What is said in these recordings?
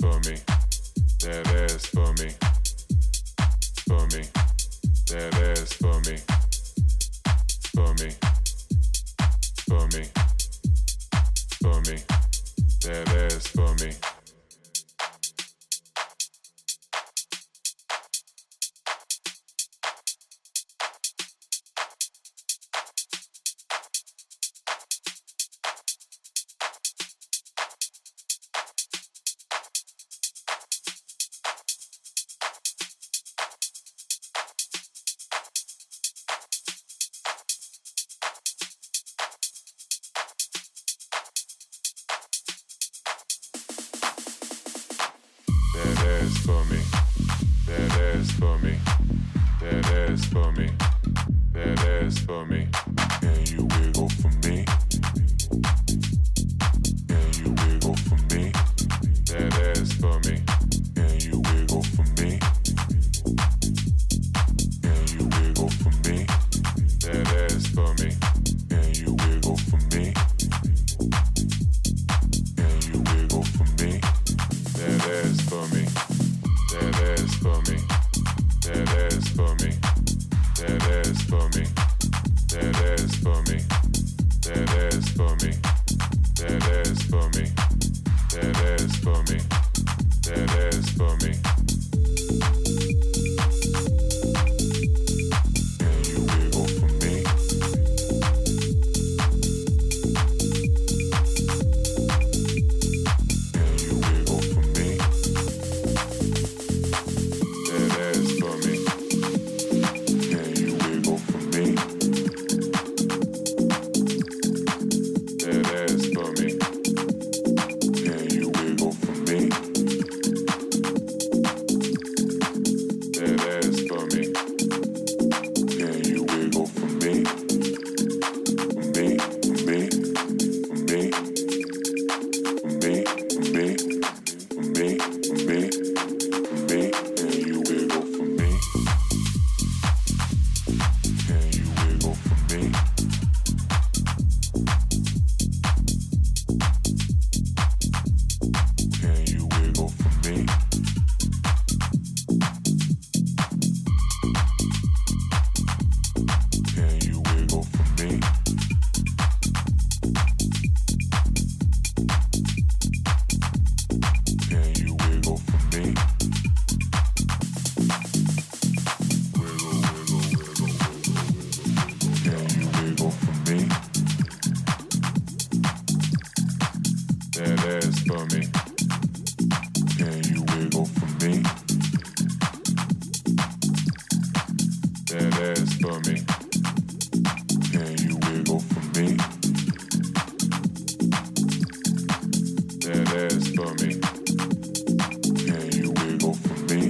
for me, that ass for me, for me, that ass for me, for me, for me, for me, that ass for me. That ass for me, that ass for me, that ass for me, that ass for me. Can you wiggle for me? Can you wiggle for me? That ass for me. Can you wiggle for me? Can you wiggle for me? That ass for me. Can you wiggle for me? Can you wiggle for me? That ass for me. That ass for me. That ass for me. That ass for me. That ass for me. That ass for me. That ass for me. That ass for me. That ass for me. Can you wiggle for me? Can you wiggle for me? That ass for me. Can you wiggle for me? That ass for me. Can you wiggle for me? That ass for me. Can you wiggle for me? For me, for me, for me, for me, for me, for me, for me, for me. Can you wiggle for me? Can you wiggle for me? Can you wiggle for me? Can you wiggle for me? Can you wiggle for me? Wiggle, wiggle, wiggle, wiggle, wiggle. Can you wiggle for me? That ass for me. Can you wiggle for me? That ass for me. Can you wiggle for me? That ass for me. Can you wiggle for me?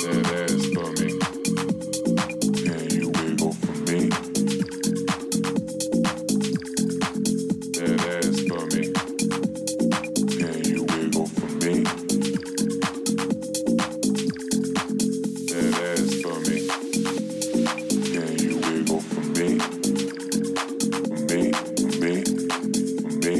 That ass for me. Can you wiggle for me? That ass for me. Can you wiggle for me? That ass for me. Can you wiggle for me? For me, for me, for me,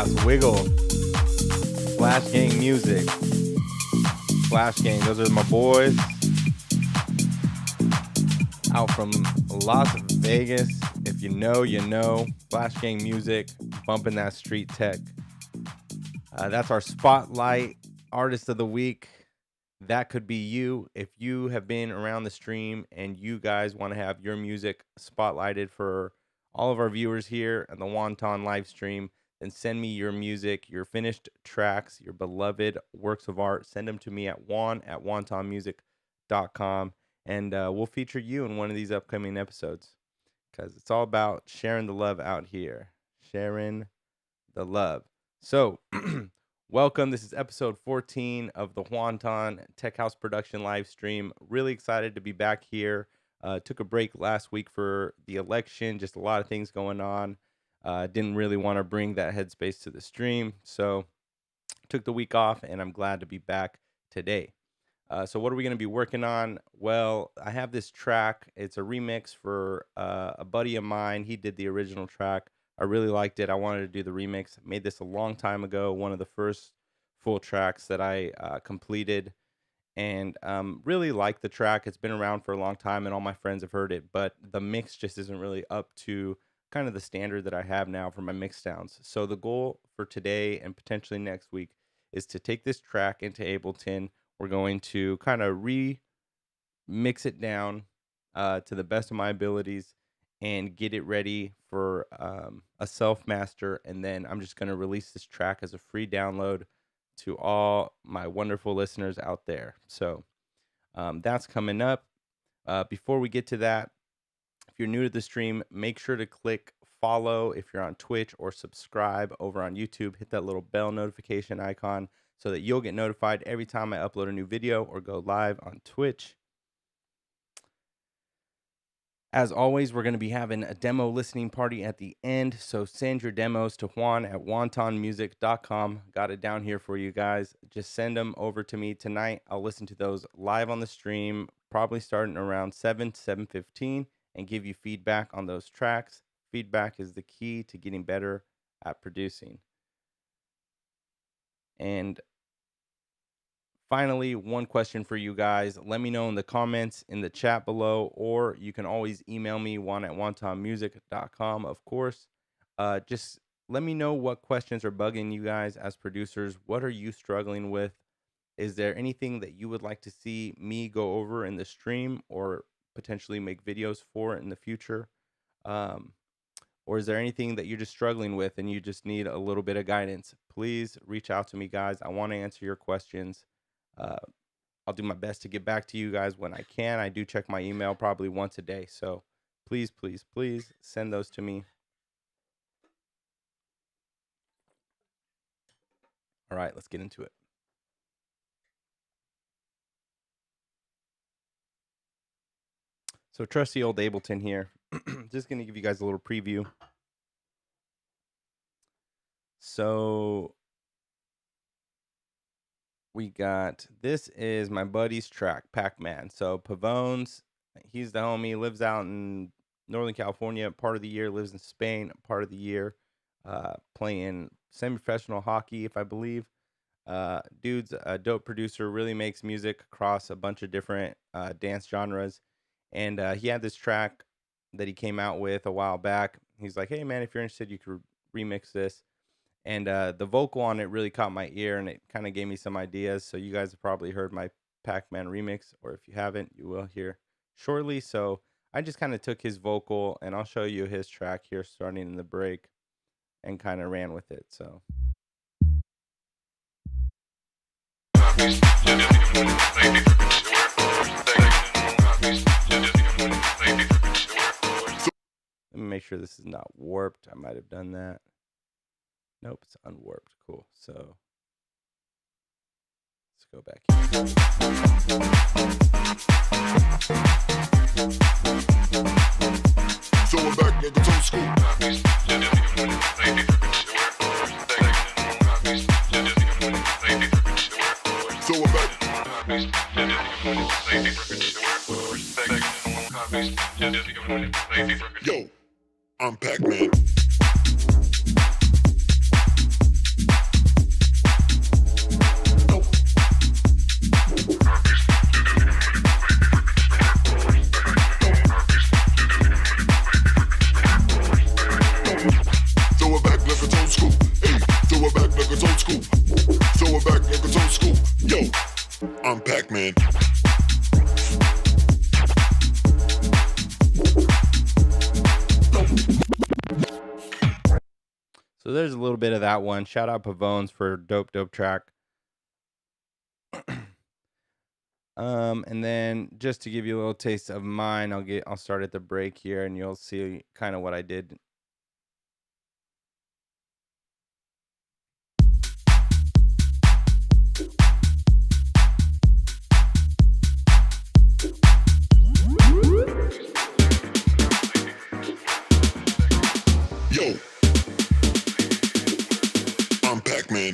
That's Wiggle. Flash Gang Music. Flash Gang, those are my boys. Out from Las Vegas. If you know, you know. Flash Gang Music, bumping that street tech. That's our Spotlight Artist of the Week. That could be you. If you have been around the stream and you guys want to have your music spotlighted for all of our viewers here on the Juanton live stream, then send me your music, your finished tracks, your beloved works of art. Send them to me at juan@juantonmusic.com, and we'll feature you in one of these upcoming episodes, because it's all about sharing the love out here. Sharing the love. So, welcome. This is episode 14 of the Juanton Tech House Production live stream. Really excited to be back here. Took a break last week for the election. Just a lot of things going on. Didn't really want to bring that headspace to the stream. So, took the week off, and I'm glad to be back today. So what are we going to be working on? Well, I have this track. It's a remix for a buddy of mine. He did the original track. I really liked it. I wanted to do the remix. Made this a long time ago, one of the first full tracks that I completed, and really like the track. It's been around for a long time, and all my friends have heard it, but the mix just isn't really up to kind of the standard that I have now for my mix sounds. So the goal for today and potentially next week is to take this track into Ableton. We're going to kind of remix it down to the best of my abilities and get it ready for a self-master. And then I'm just going to release this track as a free download to all my wonderful listeners out there. So that's coming up. Before we get to that, if you're new to the stream, make sure to click follow if you're on Twitch, or subscribe over on YouTube. Hit that little bell notification icon so that you'll get notified every time I upload a new video or go live on Twitch. As always, we're going to be having a demo listening party at the end, so send your demos to juan@juantonmusic.com. Got it down here for you guys. Just send them over to me tonight. I'll listen to those live on the stream, probably starting around 7:15, and give you feedback on those tracks. Feedback is the key to getting better at producing. And finally, one question for you guys. Let me know in the comments in the chat below, or you can always email me, juan@juantonmusic.com, of course. Just let me know what questions are bugging you guys as producers. What are you struggling with? Is there anything that you would like to see me go over in the stream, or potentially make videos for in the future? Or is there anything that you're just struggling with and you just need a little bit of guidance? Please reach out to me, guys. I want to answer your questions. I'll do my best to get back to you guys when I can. I do check my email probably once a day. So please, please, please send those to me. All right, let's get into it. So trusty old Ableton here. Just going to give you guys a little preview. So we got, this is my buddy's track, Pac-Man. So Pavones, he's the homie, lives out in Northern California part of the year, lives in Spain part of the year, playing semi-professional hockey, if I believe. Dude's a dope producer, really makes music across a bunch of different dance genres. And he had this track that he came out with a while back. He's like, hey, man, if you're interested, you could remix this. And the vocal on it really caught my ear, and it kind of gave me some ideas. So you guys have probably heard my Pac-Man remix, or if you haven't, you will hear shortly. So I just kind of took his vocal, and I'll show you his track here starting in the break, and kind of ran with it. So. Let me make sure this is not warped. I might have done that. Nope, it's unwarped. Cool. So let's go back here. So we're back, nigga, to school. So we're back. Yo, I'm Pac-Man. Pac-Man. So there's a little bit of that one. Shout out Pavones for dope track. And then just to give you a little taste of mine, I'll start at the break here and you'll see kind of what I did. Yo, I'm Pac-Man.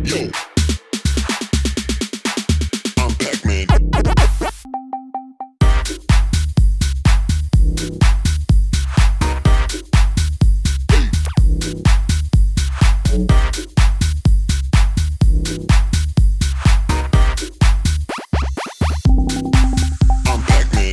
Yo, I'm Pac-Man. I'm Pac-Man.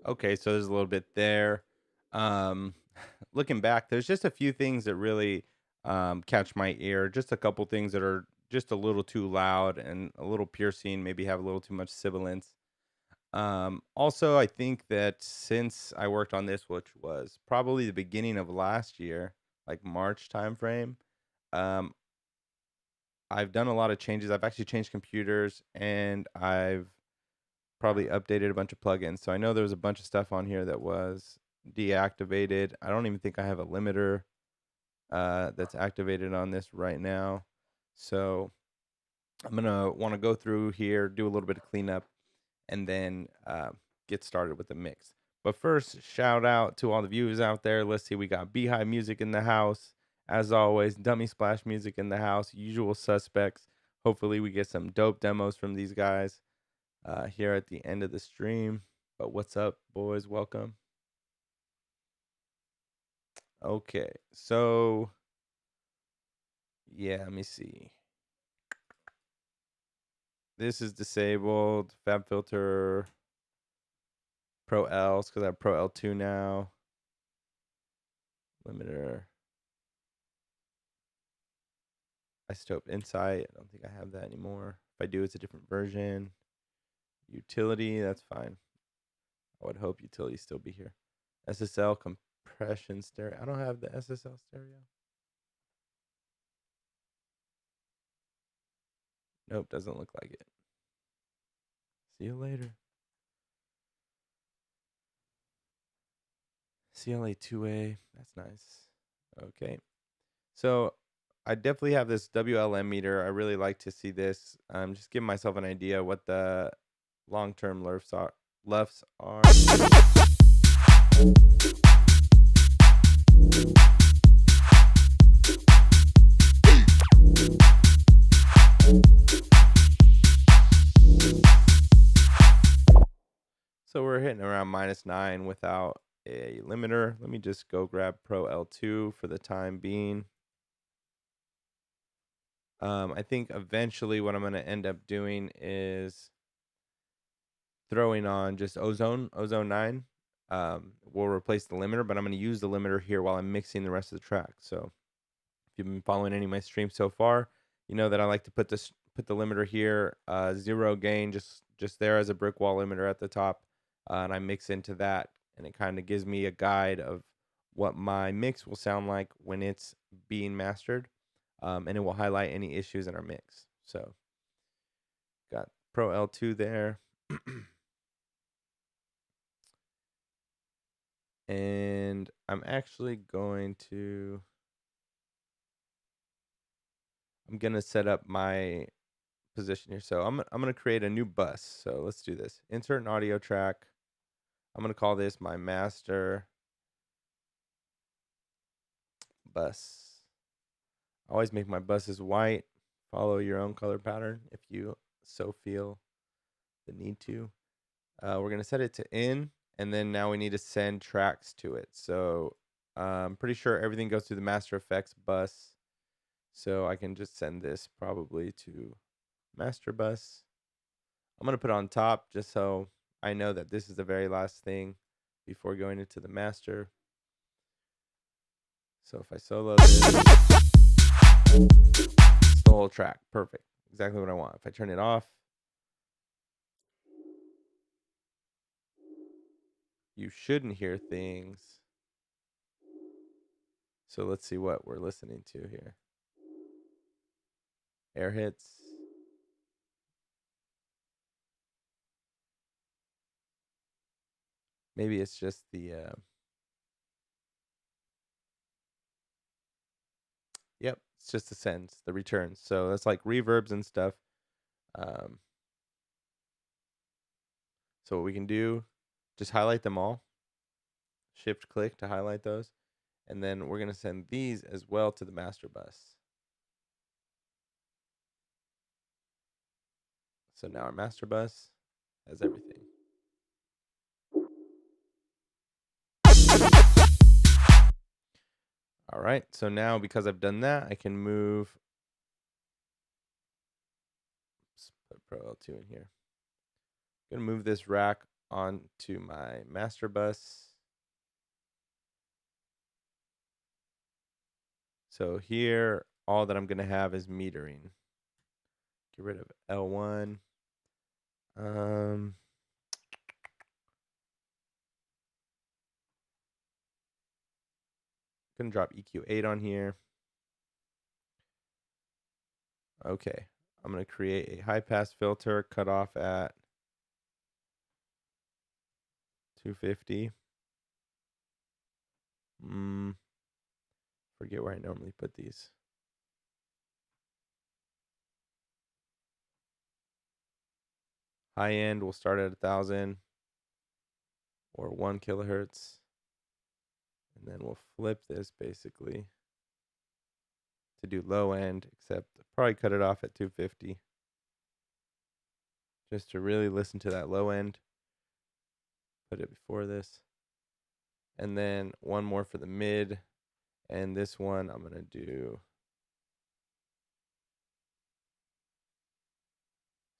Okay, so there's a little bit there. Looking back, there's just a few things that really catch my ear. Just a couple things that are just a little too loud and a little piercing, maybe have a little too much sibilance. Also, I think that since I worked on this, which was probably the beginning of last year, like March timeframe, um, I've done a lot of changes. I've actually changed computers and I've probably updated a bunch of plugins. So I know there was a bunch of stuff on here that was deactivated. I don't even think I have a limiter that's activated on this right now. So I'm gonna want to go through here, do a little bit of cleanup, and then get started with the mix. But first, shout out to all the viewers out there. Let's see, we got Beehive Music in the house. As always, Dummy Splash Music in the house. Usual suspects. Hopefully, we get some dope demos from these guys here at the end of the stream. But what's up, boys? Welcome. Okay, so yeah, let me see. This is disabled. Fab filter Pro Ls because I have Pro L2 now. Limiter. Isotope Insight. I don't think I have that anymore. If I do, it's a different version. Utility, that's fine. I would hope utility still be here. SSL compression stereo. I don't have the SSL stereo. Nope, doesn't look like it. See you later. CLA 2A. That's nice. Okay. So I definitely have this WLM meter. I really like to see this. Just give myself an idea what the long-term LUFs are. So we're hitting around -9 without a limiter. Let me just go grab Pro L2 for the time being. I think eventually what I'm going to end up doing is throwing on just Ozone 9. We'll replace the limiter, but I'm going to use the limiter here while I'm mixing the rest of the track. So if you've been following any of my streams so far, you know that I like to put the limiter here, 0 gain, just there as a brick wall limiter at the top, and I mix into that, and it kind of gives me a guide of what my mix will sound like when it's being mastered, and it will highlight any issues in our mix. So got Pro L2 there. And I'm actually going to set up my position here. So I'm going to create a new bus. So let's do this. Insert an audio track. I'm going to call this my master bus. I always make my buses white. Follow your own color pattern if you so feel the need to. We're going to set it to in, and then now we need to send tracks to it. So I'm pretty sure everything goes through the master effects bus. So I can just send this probably to master bus. I'm going to put it on top just so I know that this is the very last thing before going into the master. So if I solo this, it's the whole track. Perfect. Exactly what I want. If I turn it off, you shouldn't hear things. So let's see what we're listening to here. Air hits. Maybe it's just the yep, it's just the sends, the returns. So that's like reverbs and stuff. So what we can do, just highlight them all. Shift click to highlight those. And then we're going to send these as well to the master bus. So now our master bus has everything. All right, so now because I've done that, I can move. Let's put Pro L2 in here. I'm going to move this rack onto my master bus. So here, all that I'm going to have is metering. Get rid of L1. Gonna drop EQ8 on here. Okay, I'm gonna create a high pass filter, cut off at 250. Forget where I normally put these. High end will start at 1,000 or 1 kilohertz. And then we'll flip this basically to do low end, except probably cut it off at 250. Just to really listen to that low end. Put it before this. And then one more for the mid. And this one I'm going to do.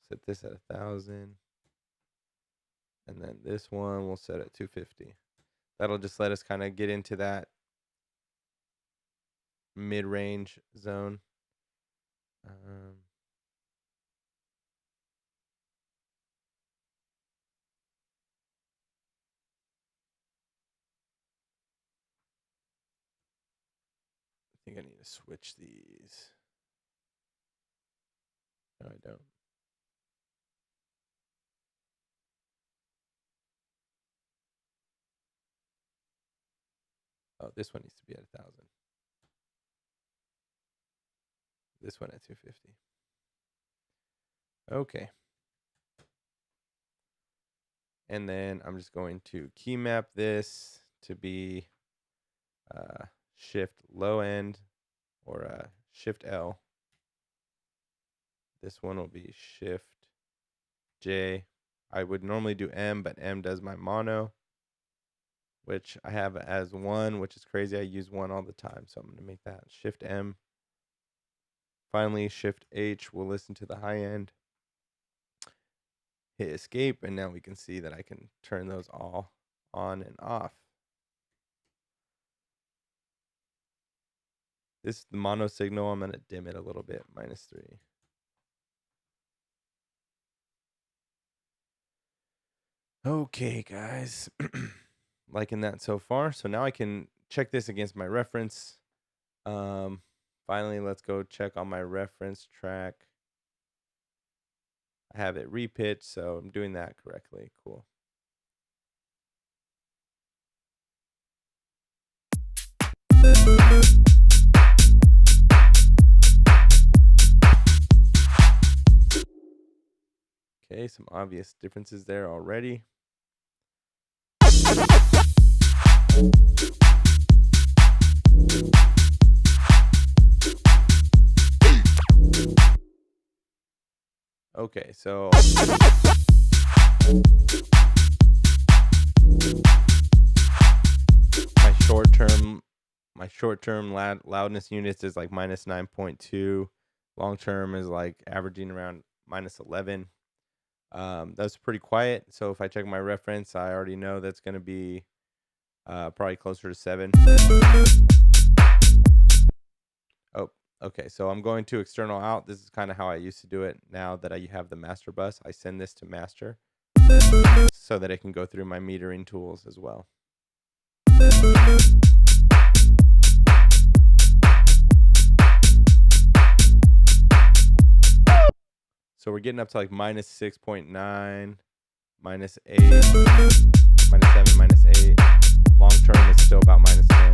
Set this at 1,000. And then this one we'll set at 250. That'll just let us kind of get into that mid-range zone. I think I need to switch these. No, I don't. Oh, this one needs to be at 1,000. This one at 250. Okay. And then I'm just going to key map this to be shift low end or shift L. This one will be shift J. I would normally do M, but M does my mono, which I have as 1, which is crazy. I use 1 all the time, so I'm going to make that shift M. Finally, shift H will listen to the high end. Hit escape, and now we can see that I can turn those all on and off. This is the mono signal. I'm going to dim it a little bit, -3. Okay, guys. Liking that so far. So now I can check this against my reference. Finally, let's go check on my reference track. I have it repitched, so I'm doing that correctly. Cool. Okay, some obvious differences there already. Okay, so my short term loudness units is like minus 9.2. Long term is like averaging around minus 11. That's pretty quiet. So if I check my reference, I already know that's going to be probably closer to 7. Oh, okay. So I'm going to external out. This is kind of how I used to do it. Now that I have the master bus, I send this to master so that it can go through my metering tools as well. So we're getting up to like minus 6.9, minus 8, minus 7, minus 8. Long term is still about minus 10.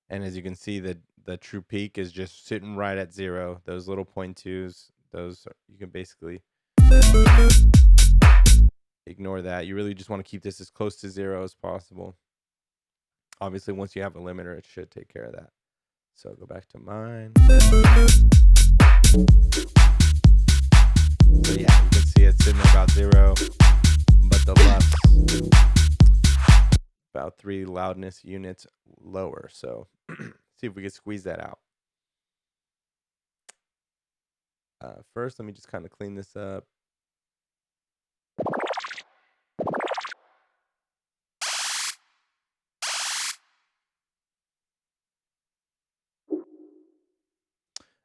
And as you can see, the true peak is just sitting right at 0. Those little 0.2s, those you can basically ignore that. You really just want to keep this as close to 0 as possible. Obviously, once you have a limiter, it should take care of that. So go back to mine. So yeah, you can see it's sitting about 0, but the left's about 3 loudness units lower. So see if we can squeeze that out. First, let me just kind of clean this up.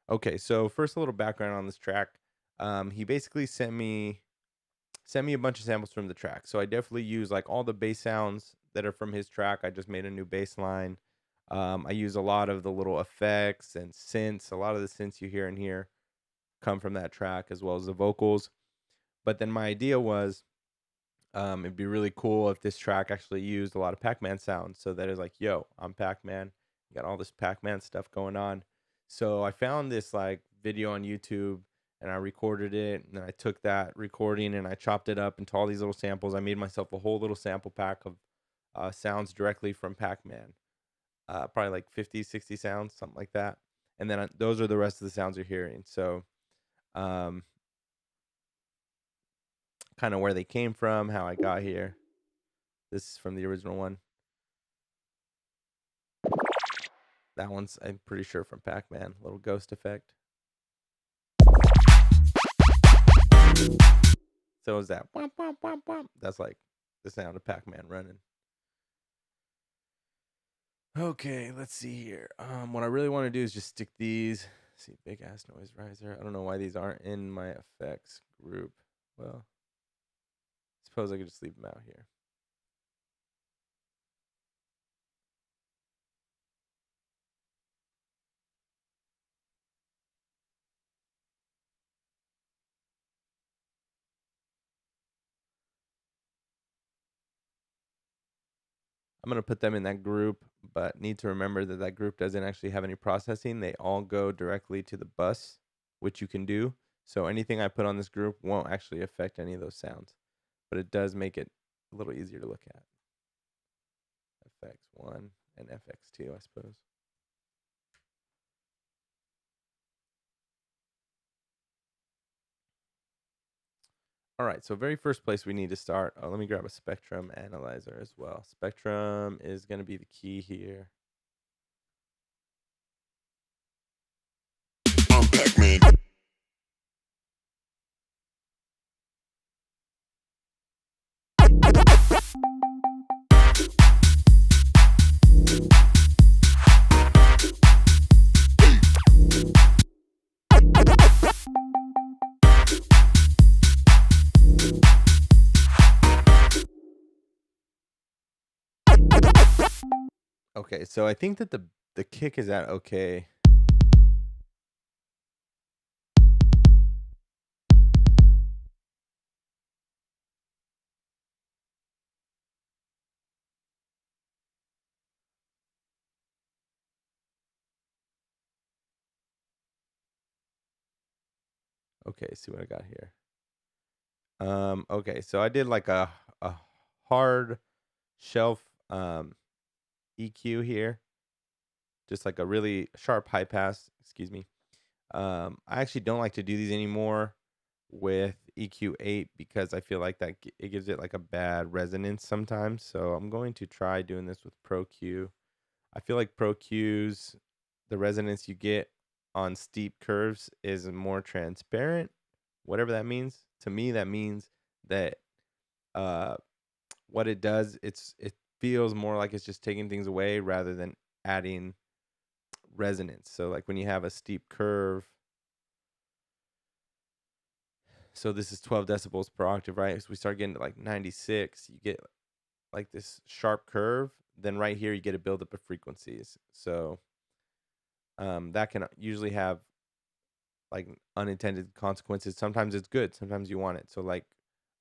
Okay, so first a little background on this track. He basically sent me a bunch of samples from the track. So I definitely use like all the bass sounds that are from his track. I just made a new bass line. I use a lot of the little effects and synths. A lot of the synths you hear in here come from that track, as well as the vocals. But then my idea was it'd be really cool if this track actually used a lot of Pac-Man sounds. So that is like, yo, I'm Pac-Man. Got all this Pac-Man stuff going on. So I found this like video on YouTube and I recorded it. And then I took that recording and I chopped it up into all these little samples. I made myself a whole little sample pack of sounds directly from Pac-Man. Probably like 50, 60 sounds, something like that. And then those are the rest of the sounds you're hearing. So kind of where they came from, how I got here. This is from the original one. That one's, I'm pretty sure, from Pac-Man. Little ghost effect. So is that. That's like the sound of Pac-Man running. Okay, let's see here. What I really want to do is just stick these. See, big ass noise riser. I don't know why these aren't in my effects group. Well, suppose I could just leave them out here. I'm going to put them in that group, but need to remember that that group doesn't actually have any processing. They all go directly to the bus, which you can do. So anything I put on this group won't actually affect any of those sounds, but it does make it a little easier to look at. FX1 and FX2, I suppose. All right, so very first place we need to start. Let me grab a spectrum analyzer as well. Spectrum is going to be the key here. I'm Pac-Man. Okay, so I think that the kick is at okay. Okay, see what I got here. Okay, so I did like a hard shelf EQ here, just like a really sharp high pass. Excuse me. I actually don't like to do these anymore with EQ8 because I feel like it gives it like a bad resonance sometimes. So I'm going to try doing this with Pro Q. I feel like Pro Q's, the resonance you get on steep curves is more transparent, whatever that means. To me, that means that uh, what it does, it feels more like it's just taking things away rather than adding resonance. So like when you have a steep curve, so this is 12 decibels per octave, right? So we start getting to like 96, you get like this sharp curve. Then right here, you get a buildup of frequencies. So that can usually have like unintended consequences. Sometimes it's good. Sometimes you want it. So like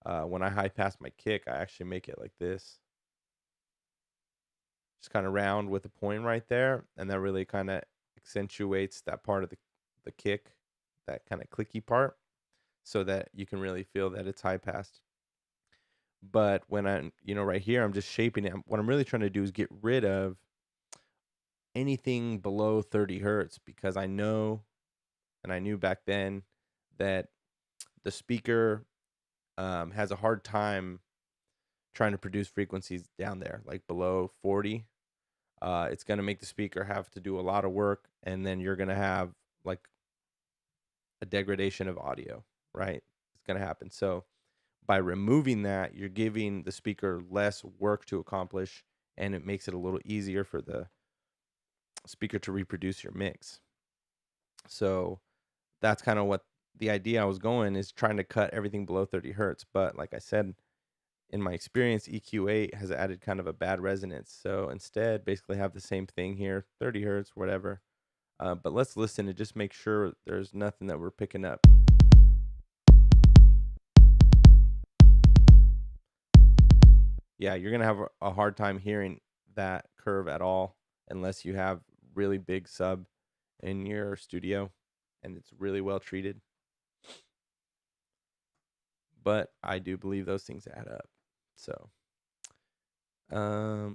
when I high pass my kick, I actually make it like this. Just kind of round with a point right there. And that really kind of accentuates that part of the kick, that kind of clicky part, so that you can really feel that it's high passed. But when I'm, right here, I'm just shaping it. What I'm really trying to do is get rid of anything below 30 hertz because I know, and I knew back then, that the speaker has a hard time trying to produce frequencies down there, like below 40. It's going to make the speaker have to do a lot of work, and then you're going to have like a degradation of audio, right? It's going to happen. So by removing that, you're giving the speaker less work to accomplish, and it makes it a little easier for the speaker to reproduce your mix. So that's kind of what the idea I was going is, trying to cut everything below 30 hertz. But like I said, in my experience, EQ8 has added kind of a bad resonance. So instead, basically have the same thing here, 30 hertz, whatever. But let's listen and just make sure there's nothing that we're picking up. Yeah, you're going to have a hard time hearing that curve at all unless you have really big sub in your studio and it's really well treated. But I do believe those things add up. So, I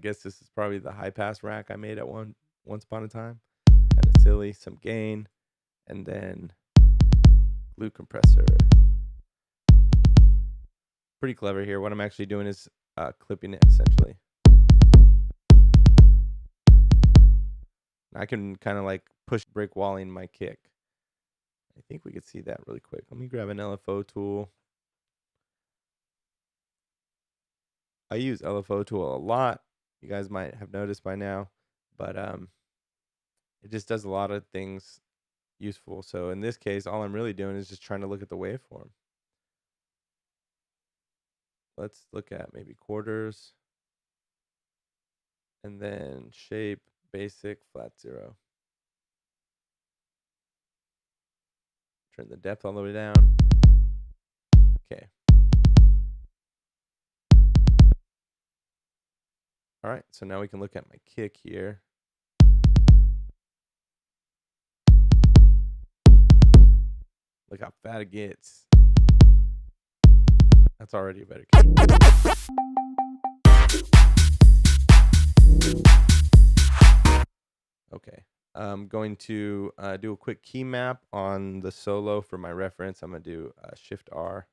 guess this is probably the high pass rack I made at once upon a time. Kind of silly, some gain, and then glue compressor. Pretty clever here. What I'm actually doing is clipping it essentially. I can kind of like push brick walling my kick. I think we could see that really quick. Let me grab an LFO tool. I use LFO tool a lot. You guys might have noticed by now, but it just does a lot of things useful. So in this case, all I'm really doing is just trying to look at the waveform. Let's look at maybe quarters, and then shape, basic, flat 0. Turn the depth all the way down. Okay. All right, so now we can look at my kick here. Look how fat it gets. That's already a better kick. Okay, I'm going to do a quick key map on the solo for my reference. I'm going to do Shift R.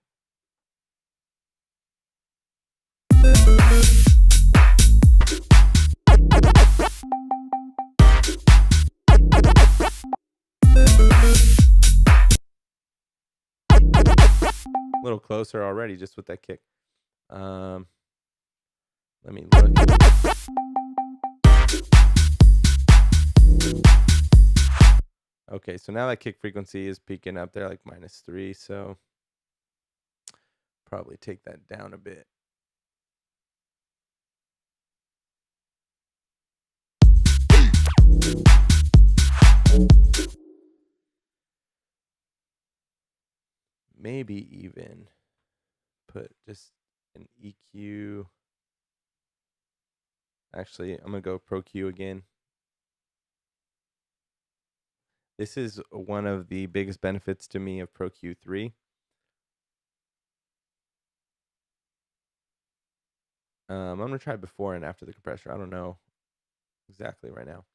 A little closer already just with that kick. Let me look. Okay, so now that kick frequency is peaking up there like -3, so probably take that down a bit. Maybe even put just an EQ. Actually, I'm going to go Pro Q again. This is one of the biggest benefits to me of Pro Q3. I'm going to try before and after the compressor. I don't know exactly right now.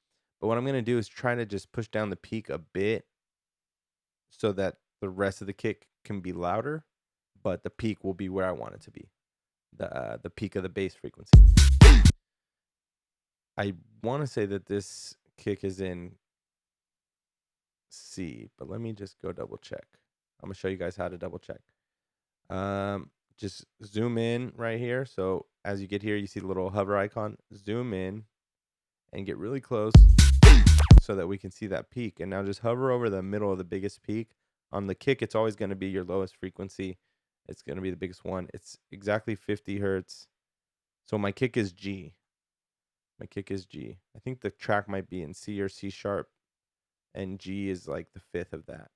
But what I'm going to do is try to just push down the peak a bit so that the rest of the kick can be louder, but the peak will be where I want it to be. The peak of the bass frequency. I want to say that this kick is in C, but let me just go double check. I'm going to show you guys how to double check. Just zoom in right here. So as you get here, you see the little hover icon. Zoom in and get really close so that we can see that peak. And now just hover over the middle of the biggest peak. On the kick, it's always going to be your lowest frequency. It's going to be the biggest one. It's exactly 50 hertz. So my kick is G. My kick is G. I think the track might be in C or C sharp, and G is like the fifth of that.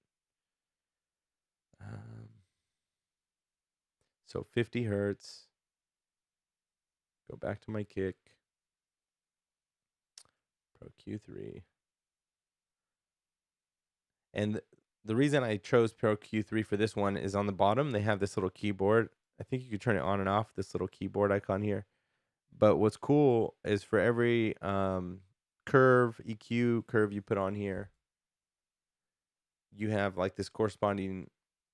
So 50 hertz. Go back to my kick. Pro Q3. And the reason I chose Pro Q3 for this one is on the bottom, they have this little keyboard. I think you could turn it on and off, this little keyboard icon here. But what's cool is for every curve, EQ curve you put on here, you have like this corresponding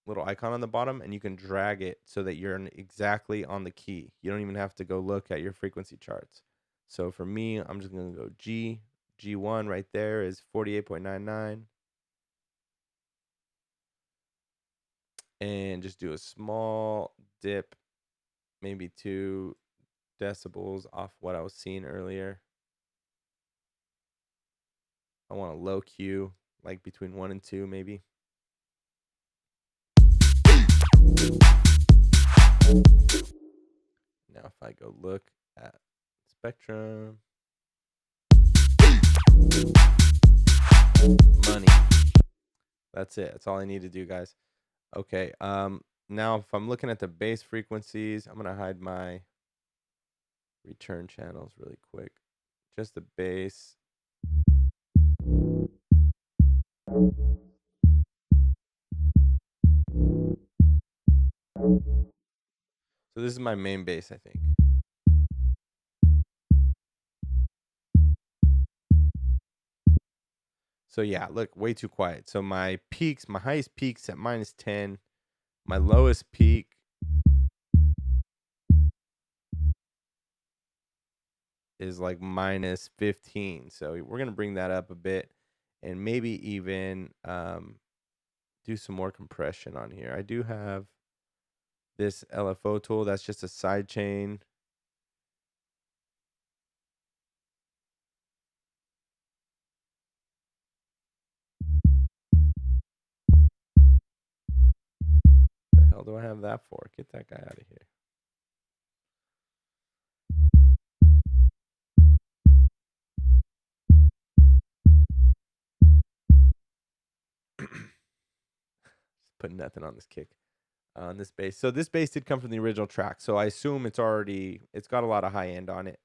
little icon on the bottom, and you can drag it so that you're exactly on the key. You don't even have to go look at your frequency charts. So for me, I'm just going to go G. G1 right there is 48.99. And just do a small dip, maybe 2 decibels off what I was seeing earlier. I want a low Q, like between 1 and 2 maybe. Now if I go look at spectrum, money. That's it. That's all I need to do, guys. Okay. Now if I'm looking at the bass frequencies, I'm gonna hide my return channels really quick. Just the bass. So this is my main bass, I think. So yeah, look, way too quiet. So my peaks, my highest peaks at -10. My lowest peak is like -15. So we're going to bring that up a bit and maybe even do some more compression on here. I do have this LFO tool. That's just a side chain. The hell do I have that for? Get that guy out of here. Just put nothing on this kick, on this bass. So this bass did come from the original track. So I assume it's got a lot of high end on it.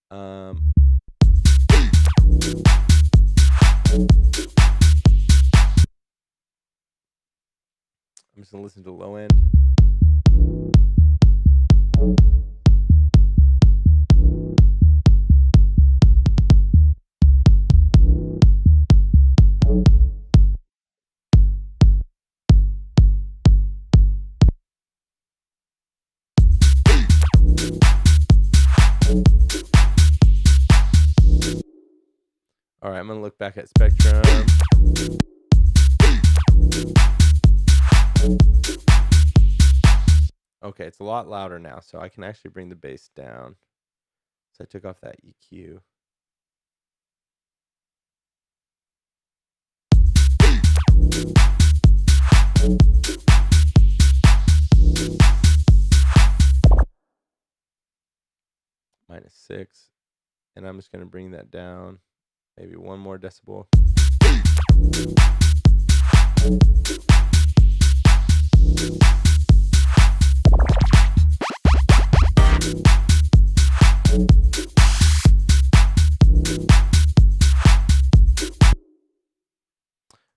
I'm just gonna listen to the low end. All right, I'm gonna look back at spectrum. Okay, it's a lot louder now, so I can actually bring the bass down. So I took off that EQ. -6. And I'm just going to bring that down. Maybe 1 more decibel.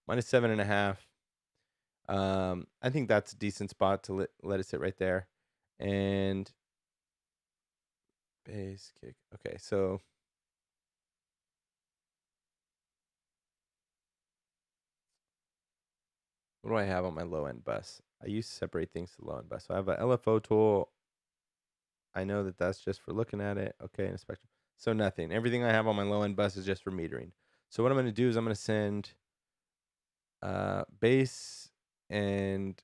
minus 7.5. I think that's a decent spot to let it sit right there. And bass kick. Okay, so what do I have on my low end bus? I used to separate things to low end bus. So I have a LFO tool. I know that that's just for looking at it. Okay, and a spectrum. So nothing. Everything I have on my low end bus is just for metering. So what I'm going to do is I'm going to send bass and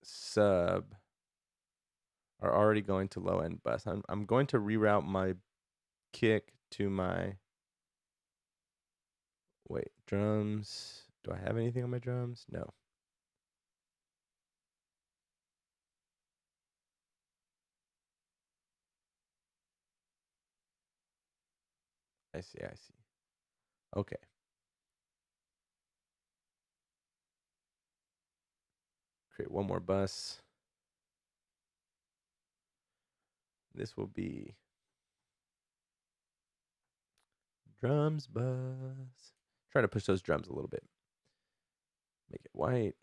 sub are already going to low end bus. I'm going to reroute my kick to my drums. Do I have anything on my drums? No. I see. Okay. Create one more bus. This will be drums bus. Try to push those drums a little bit. Make it white.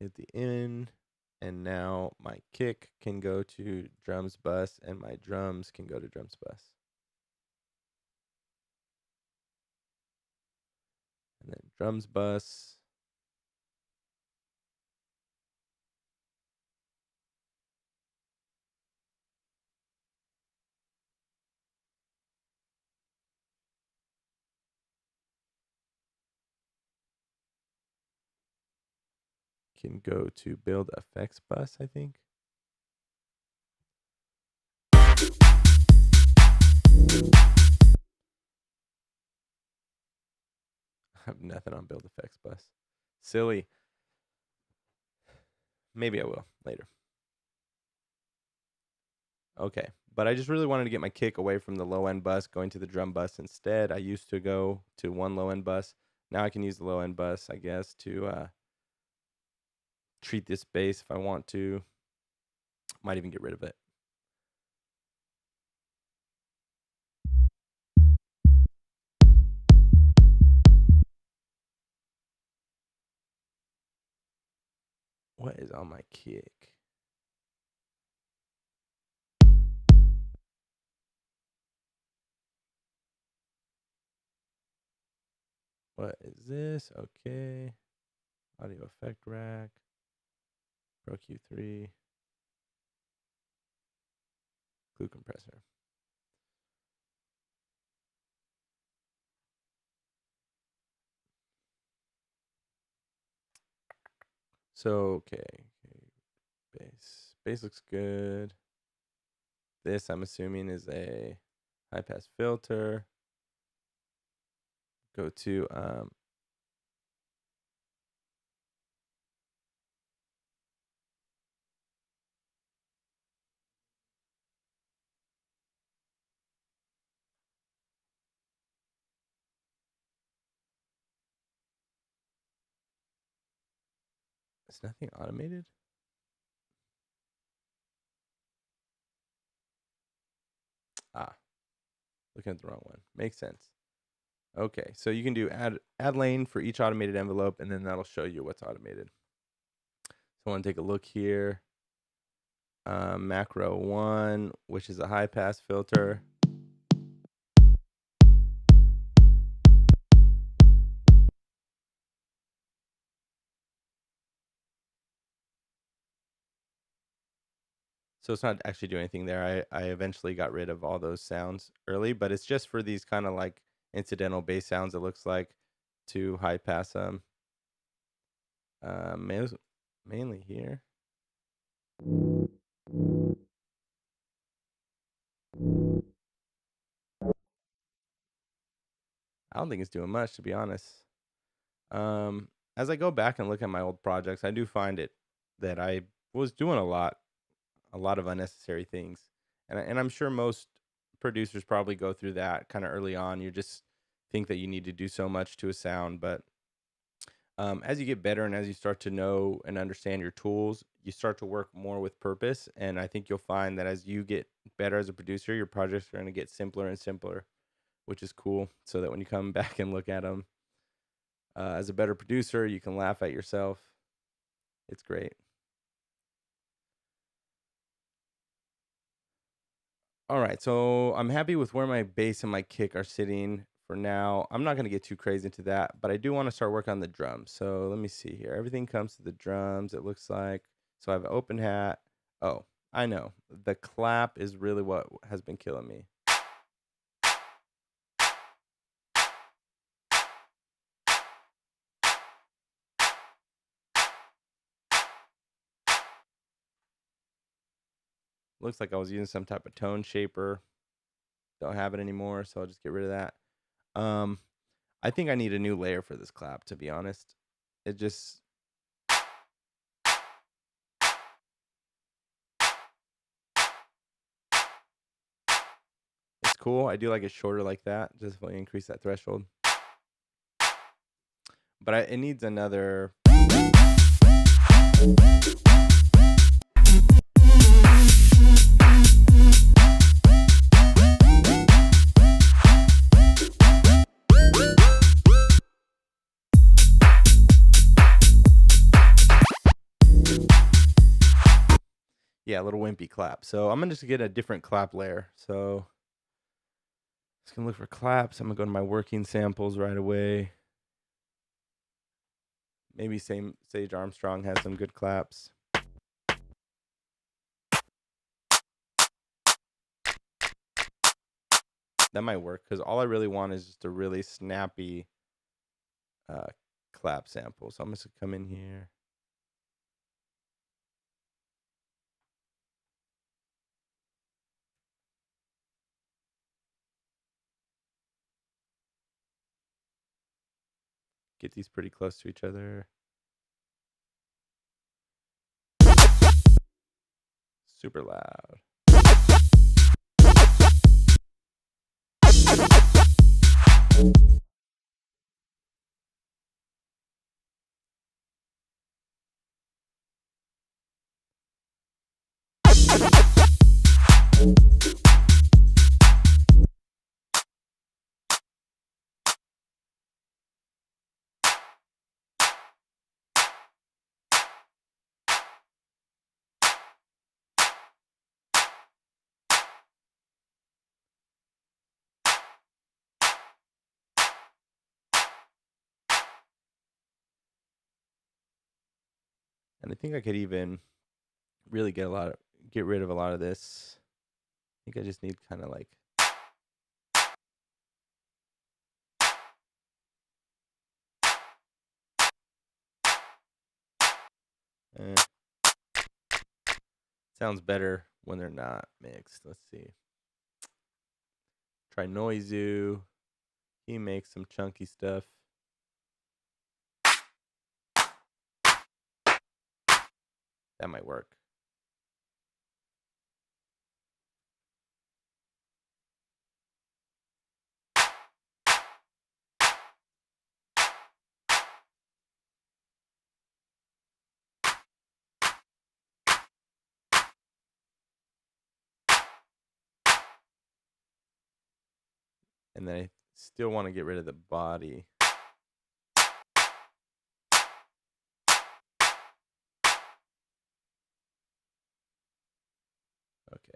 Hit the in. And now my kick can go to drums bus and my drums can go to drums bus. And then drums bus. Can go to build effects bus, I think. I have nothing on build effects bus. Silly. Maybe I will later. Okay, but I just really wanted to get my kick away from the low end bus, going to the drum bus instead. I used to go to one low end bus. Now I can use the low end bus, I guess, to treat this bass if I want to. Might even get rid of it. What is on my kick? What is this? Okay. Audio effect rack. Pro Q3. Glue compressor. So, okay. Bass. Bass looks good. This, I'm assuming, is a high pass filter. Go to is nothing automated? Ah, looking at the wrong one. Makes sense. Okay, so you can do add lane for each automated envelope, and then that'll show you what's automated. So I want to take a look here. Macro 1, which is a high pass filter. So it's not actually doing anything there. I eventually got rid of all those sounds early, but it's just for these kind of like incidental bass sounds, it looks like, to high pass them. Mainly here. I don't think it's doing much, to be honest. As I go back and look at my old projects, I do find it that I was doing a lot of unnecessary things, and I'm sure most producers probably go through that kind of early on. You just think that you need to do so much to a sound, but as you get better and as you start to know and understand your tools, you start to work more with purpose. And I think you'll find that as you get better as a producer, your projects are going to get simpler and simpler, which is cool. So that when you come back and look at them as a better producer, you can laugh at yourself. It's great. All right, so I'm happy with where my bass and my kick are sitting for now. I'm not going to get too crazy into that, but I do want to start working on the drums. So let me see here. Everything comes to the drums, it looks like. So I have an open hat. Oh, I know. The clap is really what has been killing me. Looks like I was using some type of tone shaper. Don't have it anymore, so I'll just get rid of that. I think I need a new layer for this clap, to be honest. It just it's cool. I do like it shorter like that, just if I increase that threshold. But it needs another. Yeah, a little wimpy clap. So I'm gonna just get a different clap layer. So just gonna look for claps. I'm gonna go to my working samples right away. Maybe Sage Armstrong has some good claps. That might work because all I really want is just a really snappy clap sample. So I'm just gonna come in here. Get these pretty close to each other. Super loud. And I think I could even really get rid of a lot of this. I think I just need kind of like sounds better when they're not mixed. Let's see. Try Noizu. He makes some chunky stuff. That might work. And then I still want to get rid of the body. Okay.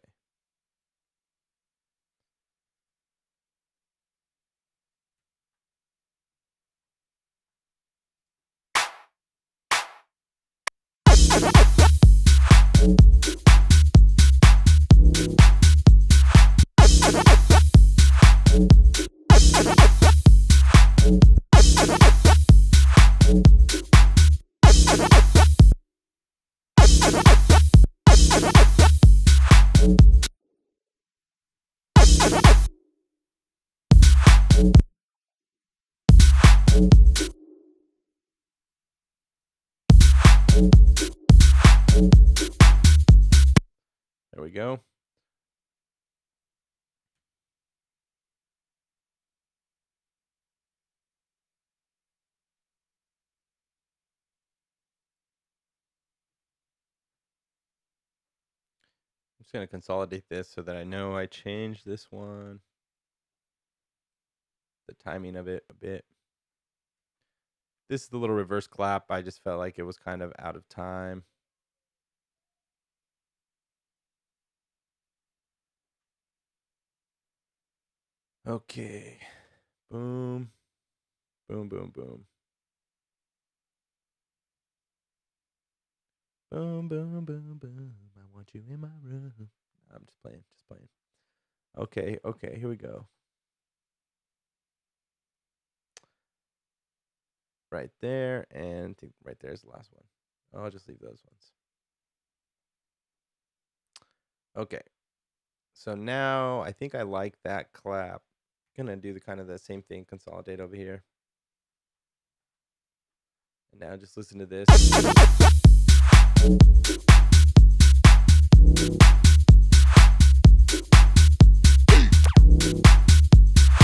There we go. I'm just going to consolidate this so that I know I changed this one. the timing of it a bit. This is the little reverse clap. I just felt like it was kind of out of time. Okay. Boom. Boom, boom, boom. Boom, boom, boom, boom. I want you in my room. I'm just playing, Okay, here we go. Right there, and I think right there is the last one. I'll just leave those ones. Okay. So now I think I like that clap. Gonna do the kind of the same thing, consolidate over here. And now just listen to this.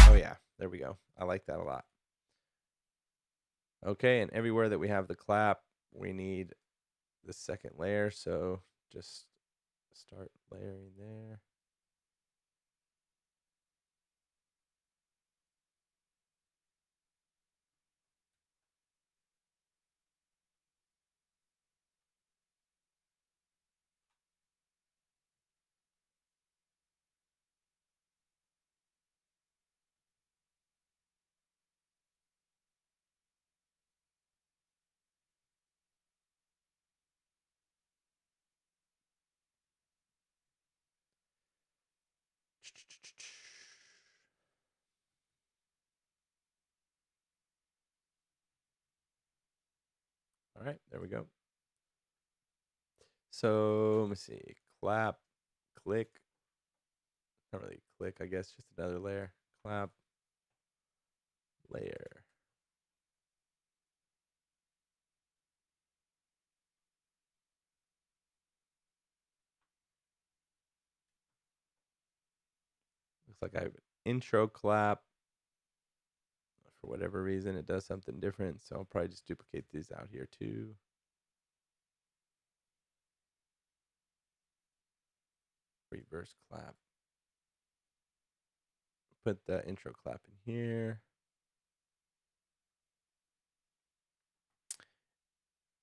Oh yeah, there we go. I like that a lot. Okay, and everywhere that we have the clap, we need the second layer. So just start layering there. All right, there we go. So let me see. Clap, click. Not really click, I guess, just another layer. Clap, layer. Looks like I have an intro clap. For whatever reason, it does something different. So I'll probably just duplicate these out here too. Reverse clap. Put the intro clap in here.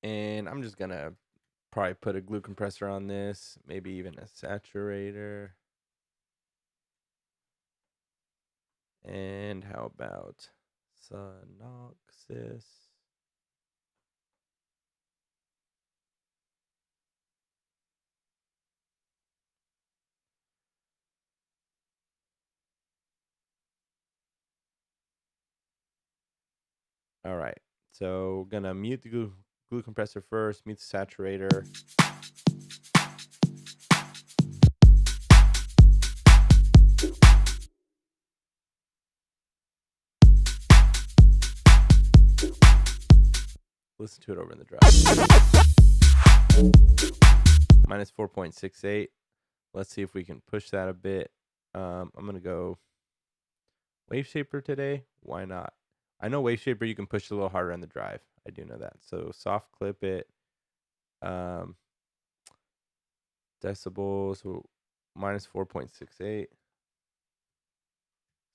And I'm just going to probably put a glue compressor on this. Maybe even a saturator. And how about Synoxis? All right, so we're gonna mute the glue compressor first, mute the saturator. Listen to it over in the drop. Minus 4.68. Let's see if we can push that a bit. I'm gonna go Wave Shaper today. Why not? I know Wave Shaper you can push a little harder on the drive. I do know that. So soft clip it. Decibels, so minus 4.68. It's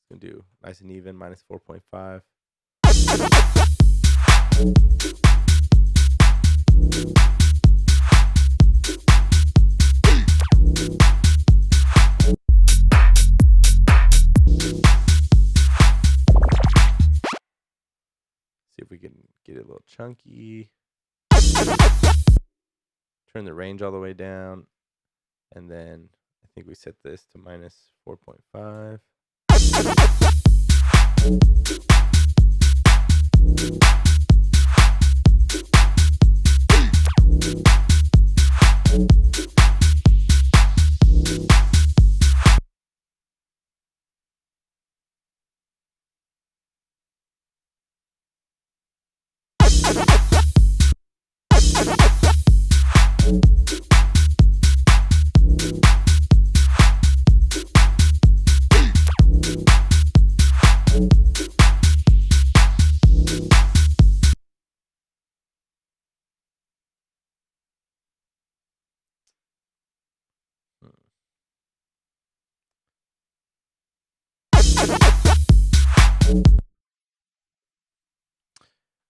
gonna do nice and even, minus 4.5. See if we can get it a little chunky. Turn the range all the way down. And then I think we set this to minus 4.5.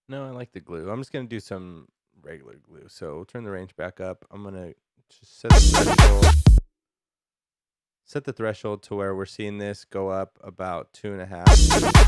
No, I like the glue. I'm just gonna do some regular glue. So we'll turn the range back up. I'm gonna just set the threshold to where we're seeing this go up about 2.5.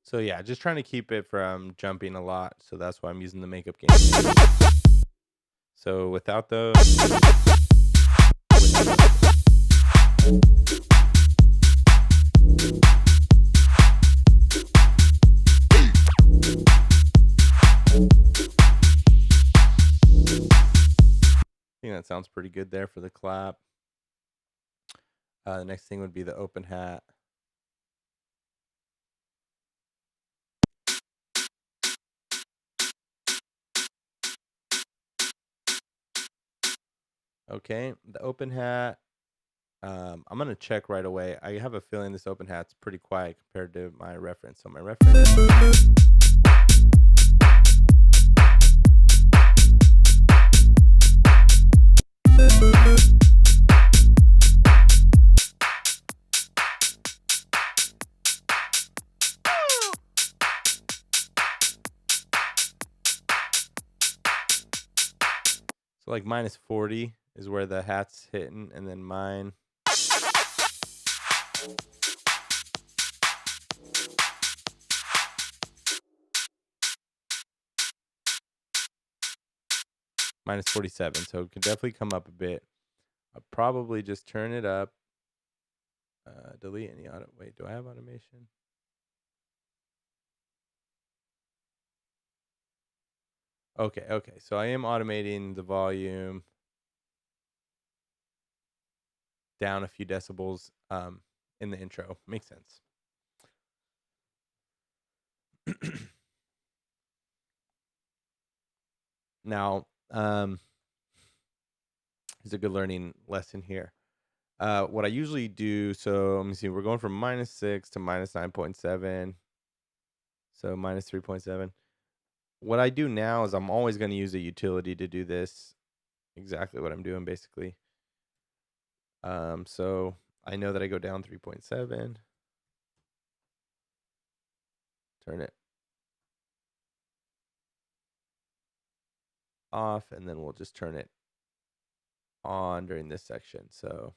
So yeah, just trying to keep it from jumping a lot. So that's why I'm using the makeup game. So without those, I think that sounds pretty good there for the clap. The next thing would be the open hat. Okay, the open hat. I'm gonna check right away. I have a feeling this open hat's pretty quiet compared to my reference. So my reference. So like -40 is where the hat's hitting, and then mine. -47, so it can definitely come up a bit. I'll probably just turn it up. Delete any auto. Wait, do I have automation? Okay. So I am automating the volume down a few decibels in the intro. Makes sense. Now, it's a good learning lesson here. What I usually do, so let me see, we're going from -6 to -9.7. So -3.7. What I do now is I'm always going to use a utility to do this. Exactly what I'm doing, basically. So I know that I go down 3.7. Turn it off, and then we'll just turn it on during this section. So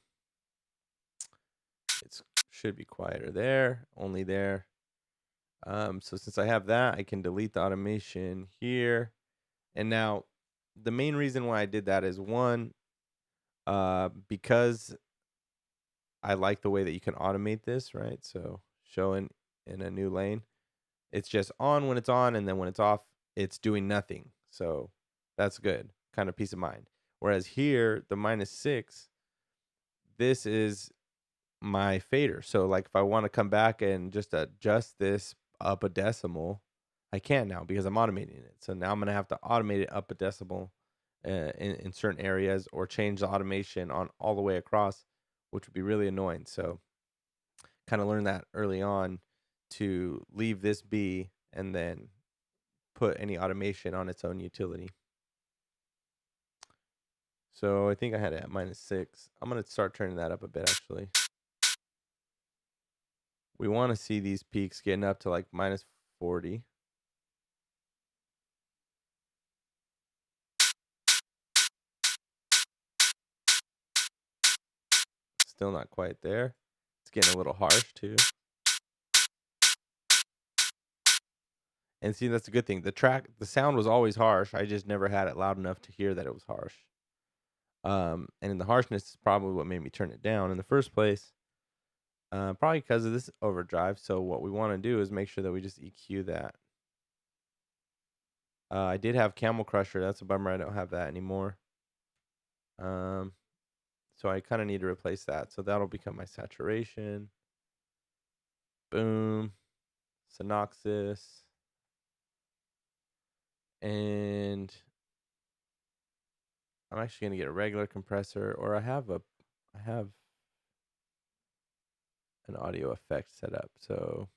it should be quieter there, only there. So since I have that, I can delete the automation here. And now the main reason why I did that is one, because I like the way that you can automate this, right? So showing in a new lane, it's just on when it's on, and then when it's off, it's doing nothing. So that's good, kind of peace of mind. Whereas here, the -6, this is my fader. So like if I want to come back and just adjust this up a decimal, I can now because I'm automating it. So now I'm gonna have to automate it up a decimal in certain areas, or change the automation on all the way across, which would be really annoying. So kind of learn that early on to leave this be and then put any automation on its own utility. So I think I had it at -6. I'm gonna start turning that up a bit actually. We want to see these peaks getting up to like -40. still not quite there. It's getting a little harsh too. And see, that's a good thing. The sound was always harsh. I just never had it loud enough to hear that it was harsh. And in the harshness is probably what made me turn it down in the first place. Probably because of this overdrive. So what we want to do is make sure that we just EQ that. I did have Camel Crusher. That's a bummer. I don't have that anymore. So I kind of need to replace that. So that'll become my saturation. Boom. Synoxis. And I'm actually going to get a regular compressor, or I have an audio effect set up. So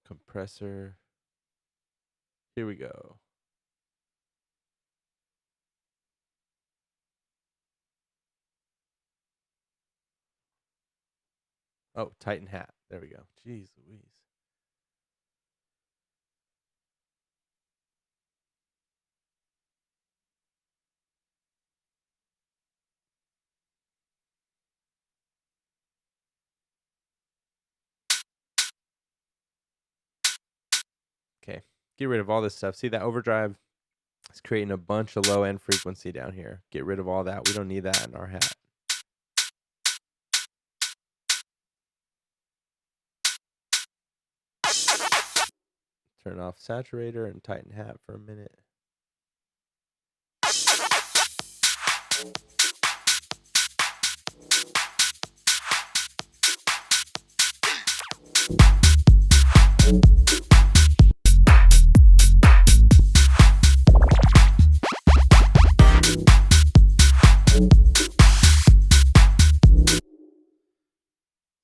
compressor. Here we go. Oh, Titan hat. There we go. Jeez Louise. Okay. Get rid of all this stuff. See that overdrive? It's creating a bunch of low end frequency down here. Get rid of all that. We don't need that in our hat. Turn off saturator and Titan hat for a minute.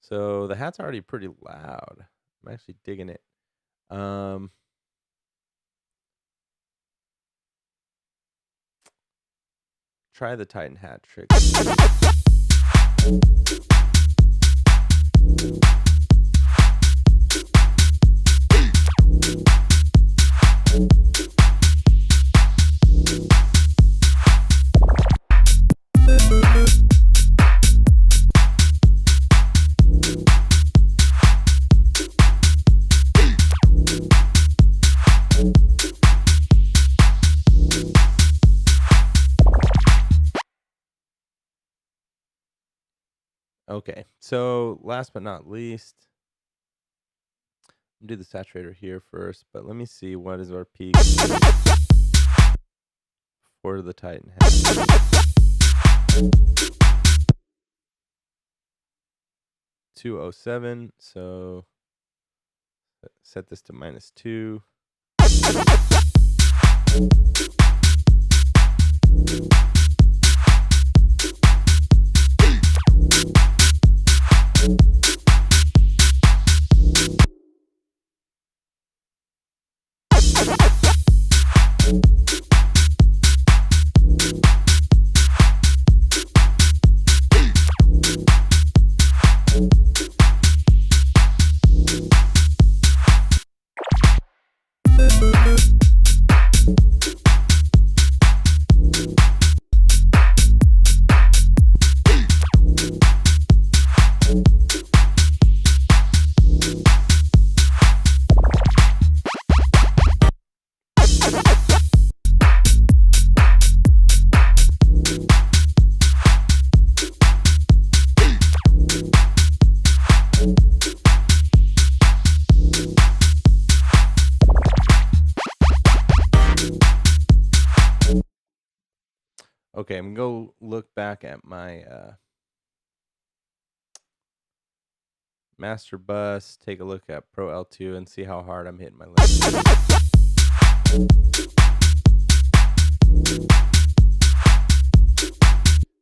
So the hat's already pretty loud. I'm actually digging it. Try the Titan hat trick. Okay, so last but not least, do the saturator here first, but let me see what is our peak for the Titan hat. 207, so set this to -2. Okay, I'm going to go look back at my master bus, take a look at Pro L2 and see how hard I'm hitting my limit.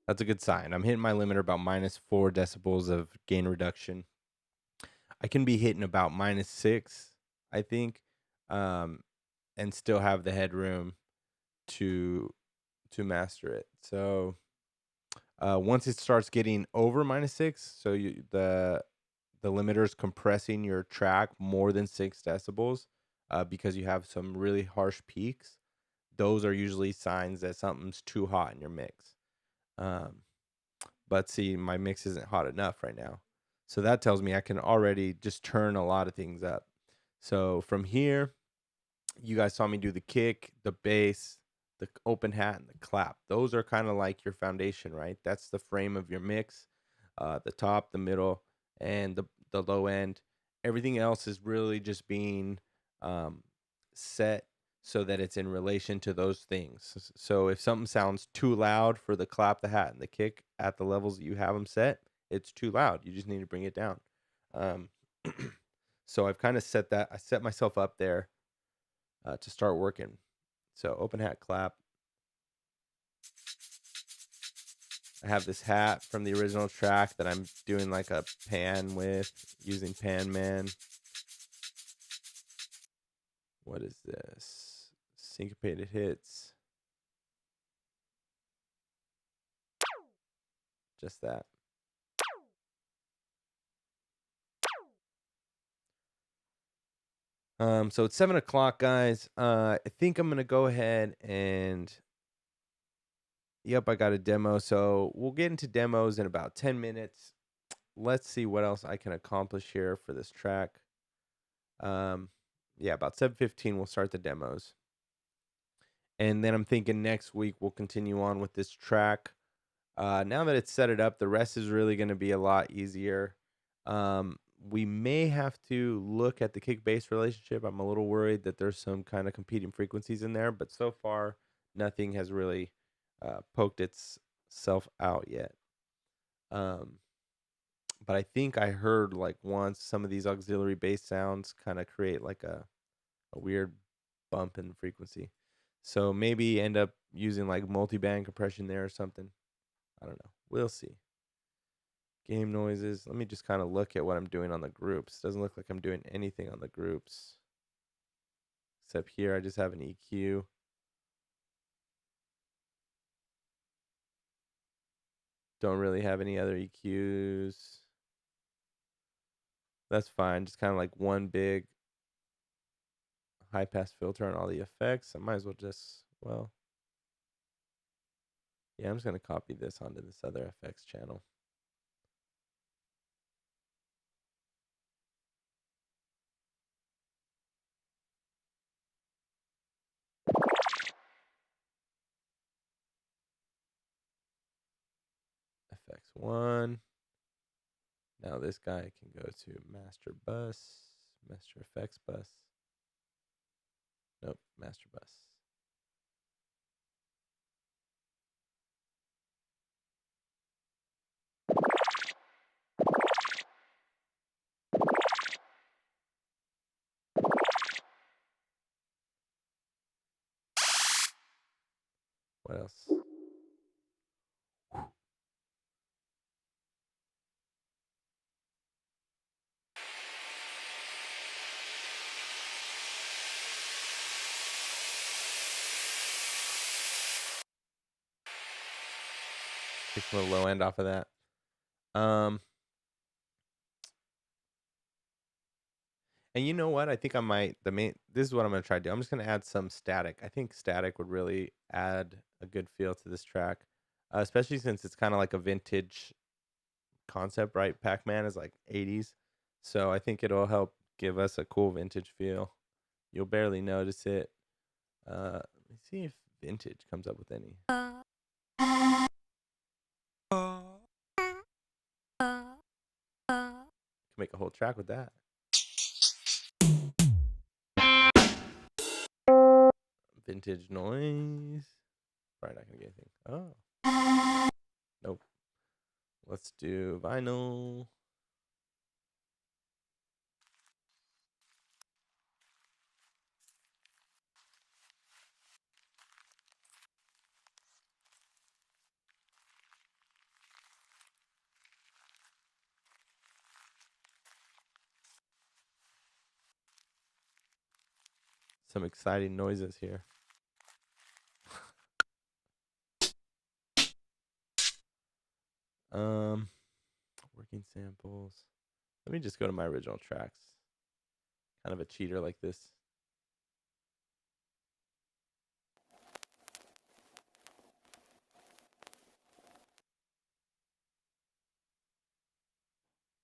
That's a good sign. I'm hitting my limiter about -4 decibels of gain reduction. I can be hitting about -6, I think, and still have the headroom to to master it. So once it starts getting over -6, so the limiter is compressing your track more than 6 decibels, because you have some really harsh peaks. Those are usually signs that something's too hot in your mix. Um, but see, my mix isn't hot enough right now. So that tells me I can already just turn a lot of things up. So from here, you guys saw me do the kick, the bass, the open hat, and the clap. Those are kind of like your foundation, right? That's the frame of your mix. The top, the middle, and the low end. Everything else is really just being um, set so that it's in relation to those things. So if something sounds too loud for the clap, the hat, and the kick at the levels that you have them set, it's too loud. You just need to bring it down. Um, so I've kind of set that. I set myself up there to start working. So open hat, clap. I have this hat from the original track that I'm doing like a pan with using Pan Man. What is this? Syncopated hits. Just that. So it's 7 o'clock, guys. I think I'm gonna go ahead and yep, I got a demo. So we'll get into demos in about 10 minutes. Let's see what else I can accomplish here for this track. Yeah, about 7:15 we'll start the demos. And then I'm thinking next week we'll continue on with this track. Now that it's set it up, the rest is really going to be a lot easier. We may have to look at the kick bass relationship. I'm a little worried that there's some kind of competing frequencies in there, but so far nothing has really poked itself out yet. But I think I heard like once some of these auxiliary bass sounds kind of create like a weird bump in frequency. So maybe end up using like multi-band compression there or something. I don't know. We'll see. Game noises. Let me just kind of look at what I'm doing on the groups. Doesn't look like I'm doing anything on the groups. Except here I just have an EQ. Don't really have any other EQs. That's fine. Just kind of like one big high pass filter on all the effects. I might as well just, well, yeah, I'm just going to copy this onto this other effects channel. FX1. Now this guy can go to master bus, master effects bus. Nope, master bus. What else? Take some of the low end off of that. And you know what? I think I might, this is what I'm going to try to do. I'm just going to add some static. I think static would really add a good feel to this track, especially since it's kind of like a vintage concept, right? Pac-Man is like 80s. So I think it'll help give us a cool vintage feel. You'll barely notice it. Let me see if vintage comes up with any. Can make a whole track with that. Vintage noise. Probably not gonna get anything. Oh. Nope. Let's do vinyl. Some exciting noises here. Working samples. Let me just go to my original tracks. Kind of a cheater like this.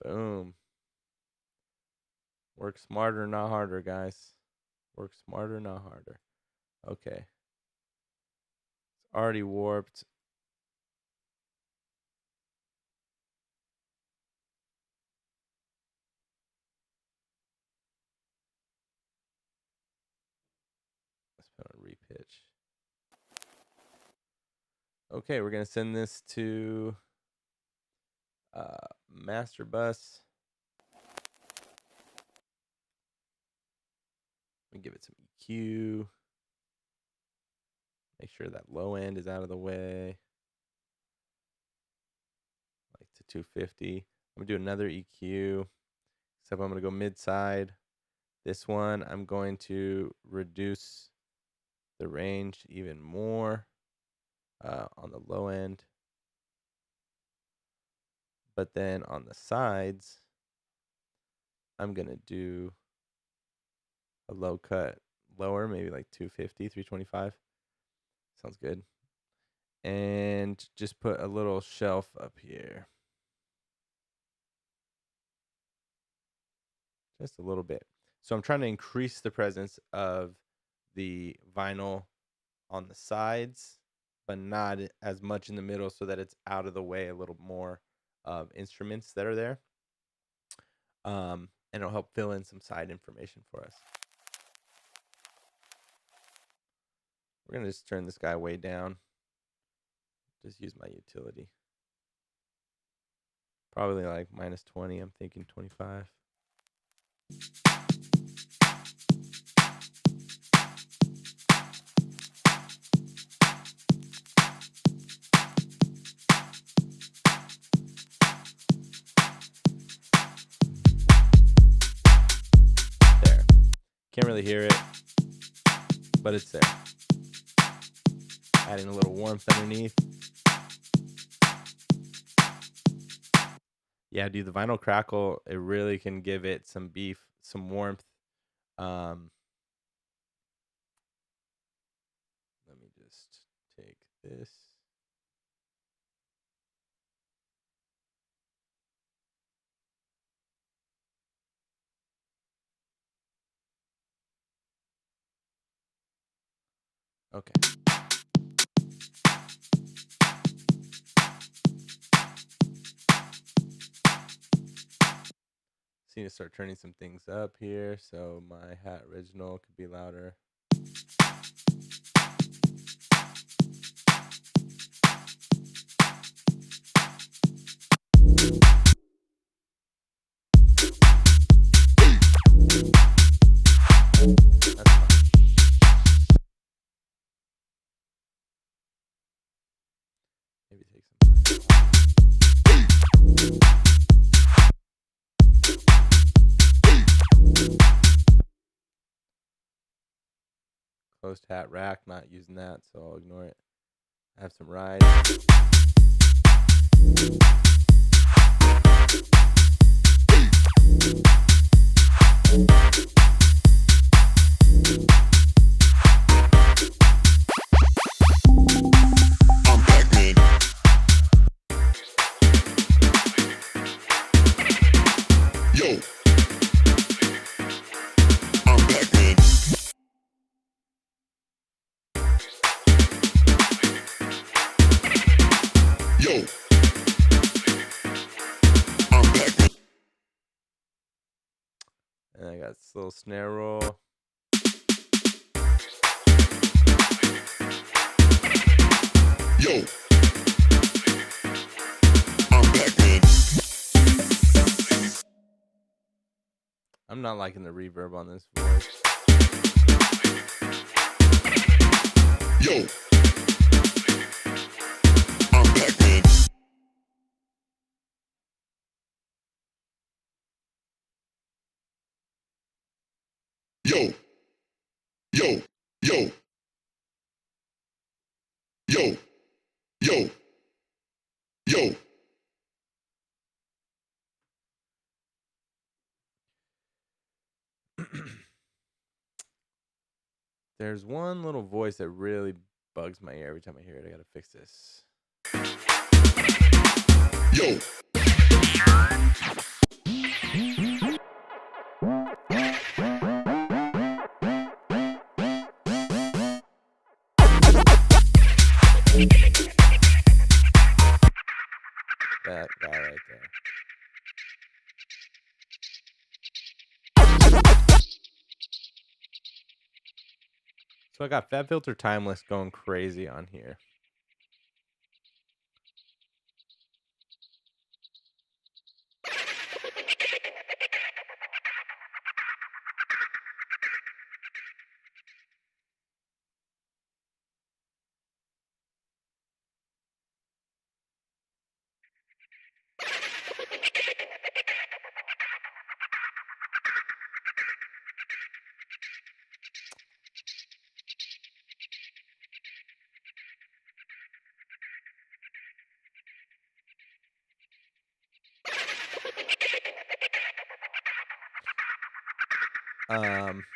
Boom. Work smarter, not harder, guys. Work smarter, not harder. Okay. It's already warped. Let's put on repitch. Okay, we're going to send this to master bus. Let me give it some EQ. Make sure that low end is out of the way. Like to 250. I'm going to do another EQ. Except I'm going to go mid side. This one, I'm going to reduce the range even more on the low end. But then on the sides, I'm going to do a low cut lower, maybe like 250, 325. Sounds good. And just put a little shelf up here. Just a little bit. So I'm trying to increase the presence of the vinyl on the sides, but not as much in the middle so that it's out of the way a little more of instruments that are there. And it'll help fill in some side information for us. We're going to just turn this guy way down. Just use my utility. Probably like -20. I'm thinking 25. There. Can't really hear it, but it's there. Adding a little warmth underneath. Yeah, dude, the vinyl crackle, it really can give it some beef, some warmth. Let me just take this. Okay. So need to start turning some things up here so my hat original could be louder. That's fine. Maybe take some time. Closed hat rack, not using that, so I'll ignore it. I have some rides. And I got this little snare roll. I'm not liking the reverb on this voice. There's one little voice that really bugs my ear every time I hear it. I gotta fix this. Yo. That guy right there. So I got Fab Filter Timeless going crazy on here.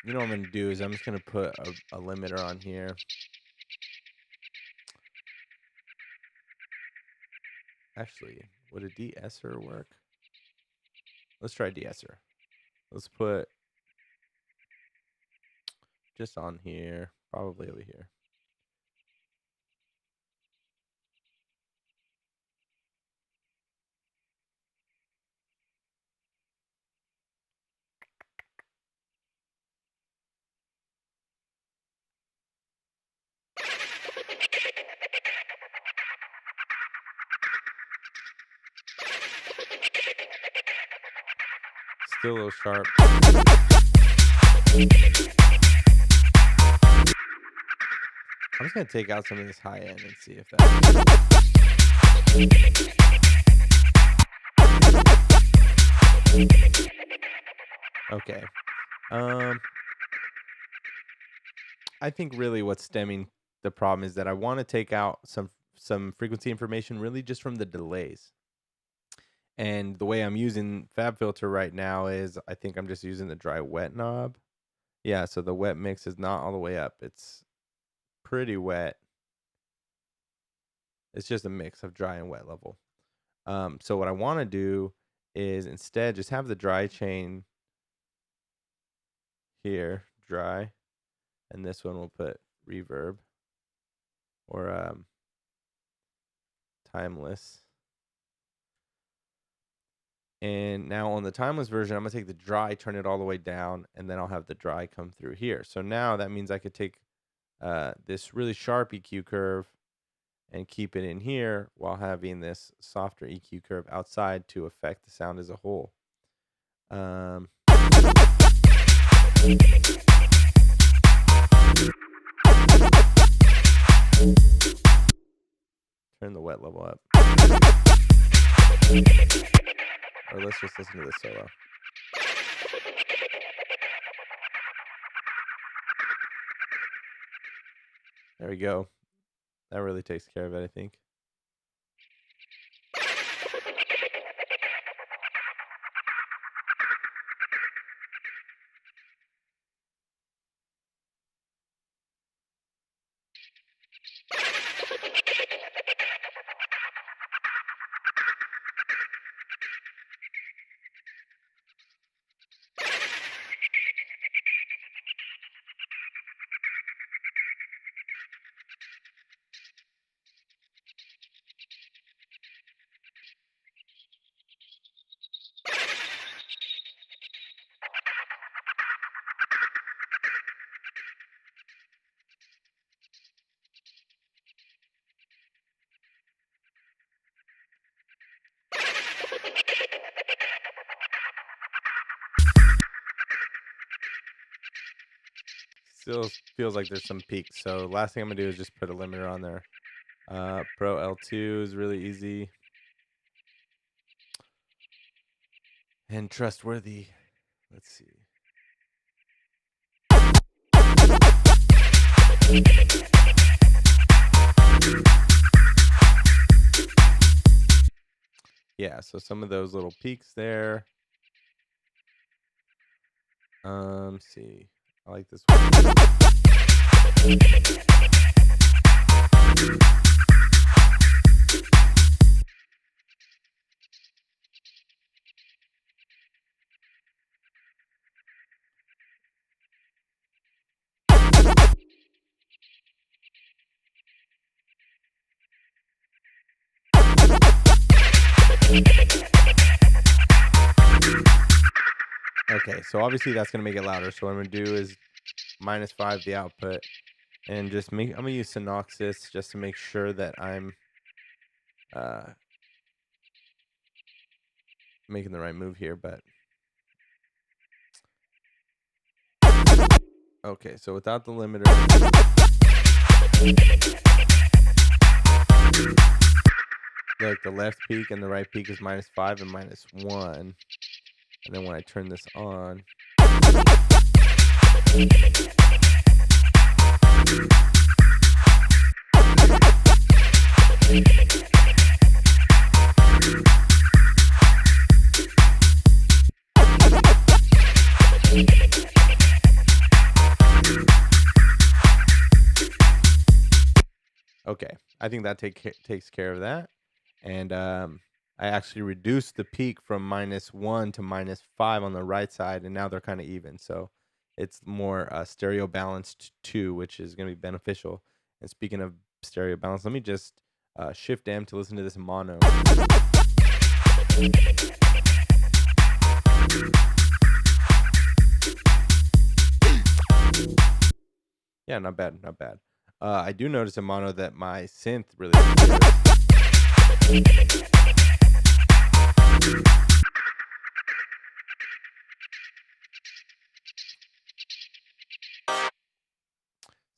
You know what I'm gonna do is I'm just gonna put a limiter on here. Actually, would a de-esser work? Let's try de-esser. Let's put just on here, probably over here. Still a little sharp. I'm just gonna take out some of this high end and see if that. Okay. I think really what's stemming the problem is that I want to take out some frequency information really just from the delays. And the way I'm using FabFilter right now is I think I'm just using the dry wet knob. Yeah, so the wet mix is not all the way up. It's pretty wet. It's just a mix of dry and wet level. So what I want to do is instead just have the dry chain here, dry, and this one we'll put reverb or timeless. And now on the timeless version, I'm gonna take the dry, turn it all the way down, and then I'll have the dry come through here. So now that means I could take this really sharp EQ curve and keep it in here while having this softer EQ curve outside to affect the sound as a whole. Turn the wet level up. Or let's just listen to this solo. There we go. That really takes care of it, I think. Still feels like there's some peaks. So last thing I'm gonna do is just put a limiter on there. Pro L2 is really easy and trustworthy. Let's see. Yeah, so some of those little peaks there. See. I like this one. Okay, so obviously that's gonna make it louder. So what I'm gonna do is -5 the output, and I'm gonna use Synoxis just to make sure that I'm uh making the right move here. But okay, so without the limiter, look, the left peak and the right peak is -5 and -1. And then when I turn this on, okay, I think that takes care of that. And I actually reduced the peak from -1 to -5 on the right side, and now they're kind of even. So it's more stereo balanced too, which is going to be beneficial. And speaking of stereo balance, let me just shift M to listen to this in mono. Yeah, not bad, not bad. I do notice in mono that my synth really.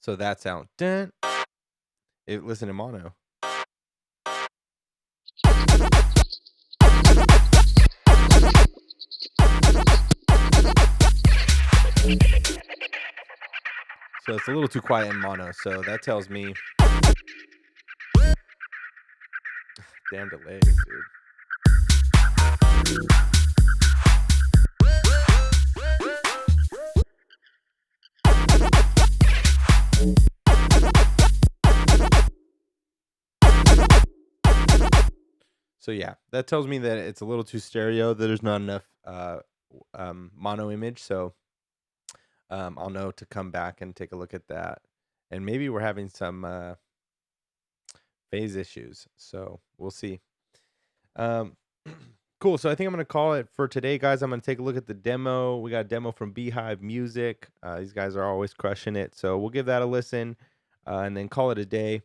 So that sound. Dun, listen to mono. So it's a little too quiet in mono. So that tells me. Damn delays, dude. So yeah, that tells me that it's a little too stereo, that there's not enough mono image. So I'll know to come back and take a look at that. And maybe we're having some phase issues. So we'll see. Cool. So I think I'm going to call it for today, guys. I'm going to take a look at the demo. We got a demo from Beehive Music. These guys are always crushing it. So we'll give that a listen and then call it a day.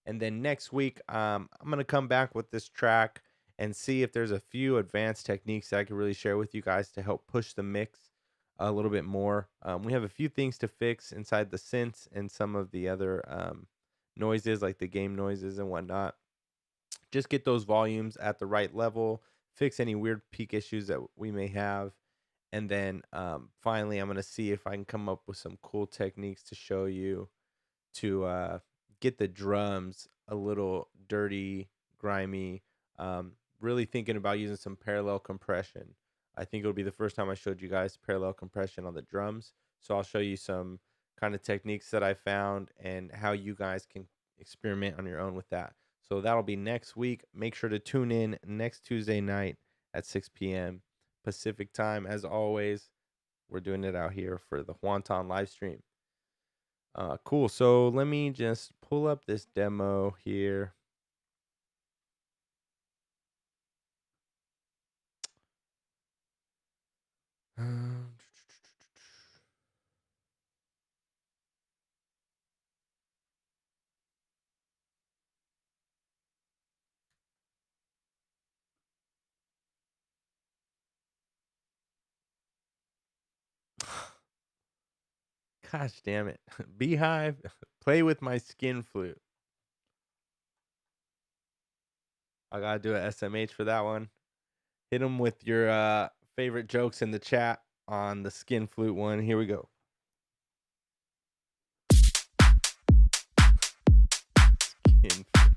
And then next week, I'm going to come back with this track and see if there's a few advanced techniques that I can really share with you guys to help push the mix a little bit more. We have a few things to fix inside the synths and some of the other noises, like the game noises and whatnot. Just get those volumes at the right level, fix any weird peak issues that we may have. And then finally, I'm going to see if I can come up with some cool techniques to show you to get the drums a little dirty, grimy. Really thinking about using some parallel compression. I think it'll be the first time I showed you guys parallel compression on the drums. So I'll show you some kind of techniques that I found and how you guys can experiment on your own with that. So that'll be next week. Make sure to tune in next Tuesday night at 6 p.m. Pacific time. As always, we're doing it out here for the Juanton live stream. Cool. So let me just pull up this demo here. Gosh damn it. Beehive, play with my skin flute. I gotta do a SMH for that one. Hit them with your favorite jokes in the chat on the skin flute one. Here we go. Skin flute.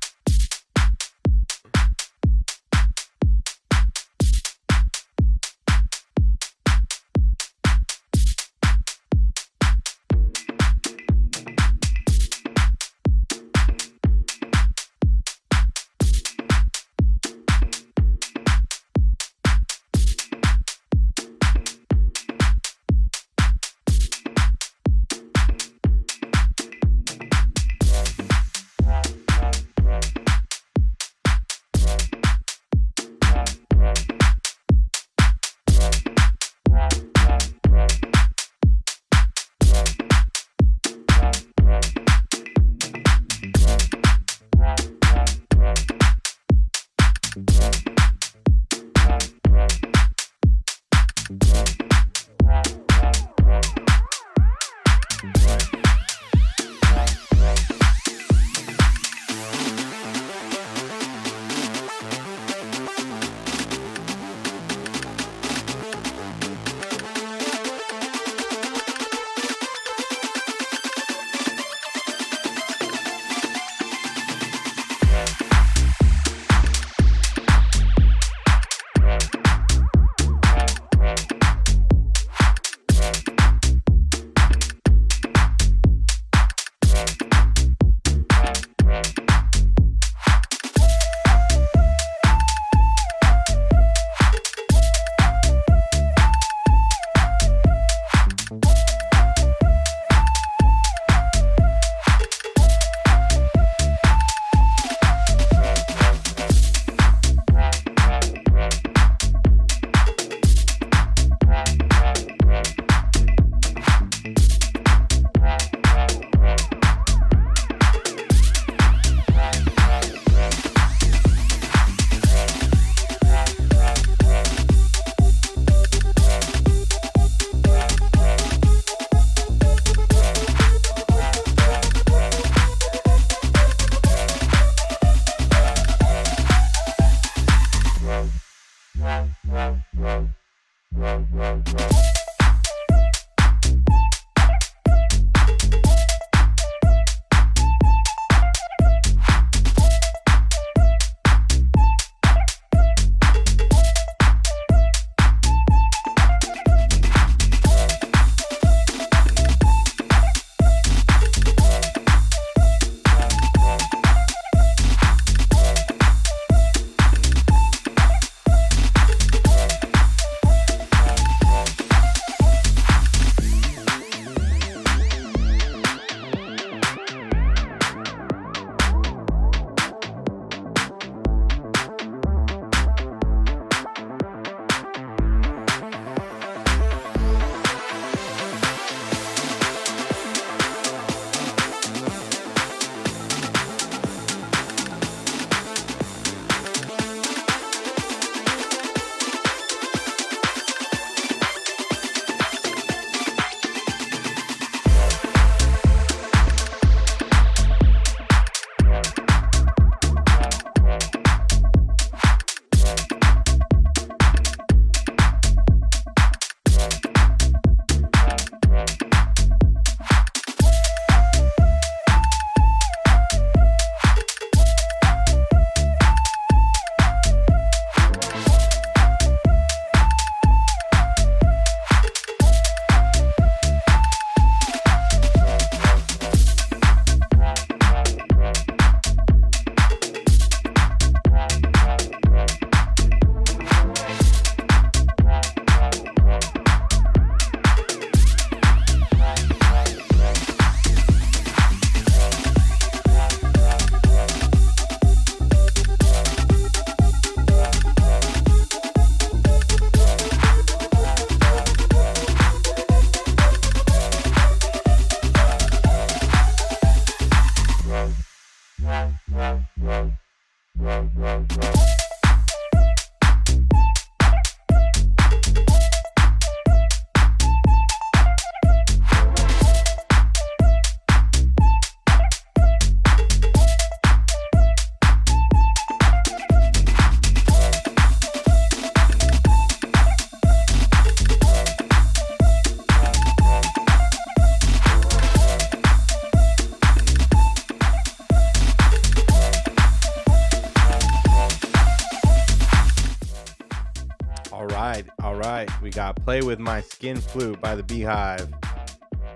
All right, we got Play With My Skin Flute by the Beehive.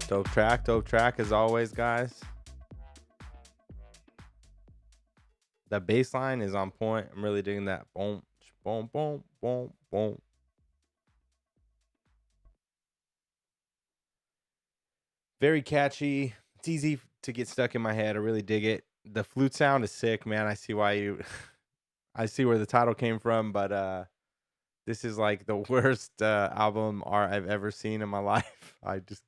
Dope track as always, guys. The bass line is on point. I'm really digging that. Boom, boom, boom, boom, boom. Very catchy. It's easy to get stuck in my head. I really dig it. The flute sound is sick, man. I see why you I see where the title came from, but this is like the worst album art I've ever seen in my life. I just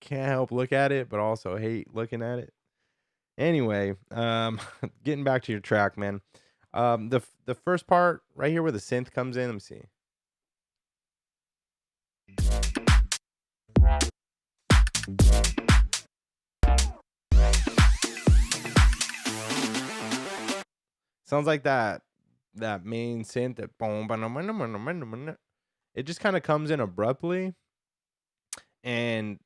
can't help look at it, but also hate looking at it. Anyway, getting back to your track, man. The first part right here where the synth comes in, let me see. Sounds like that main synth that boom, it just kind of comes in abruptly and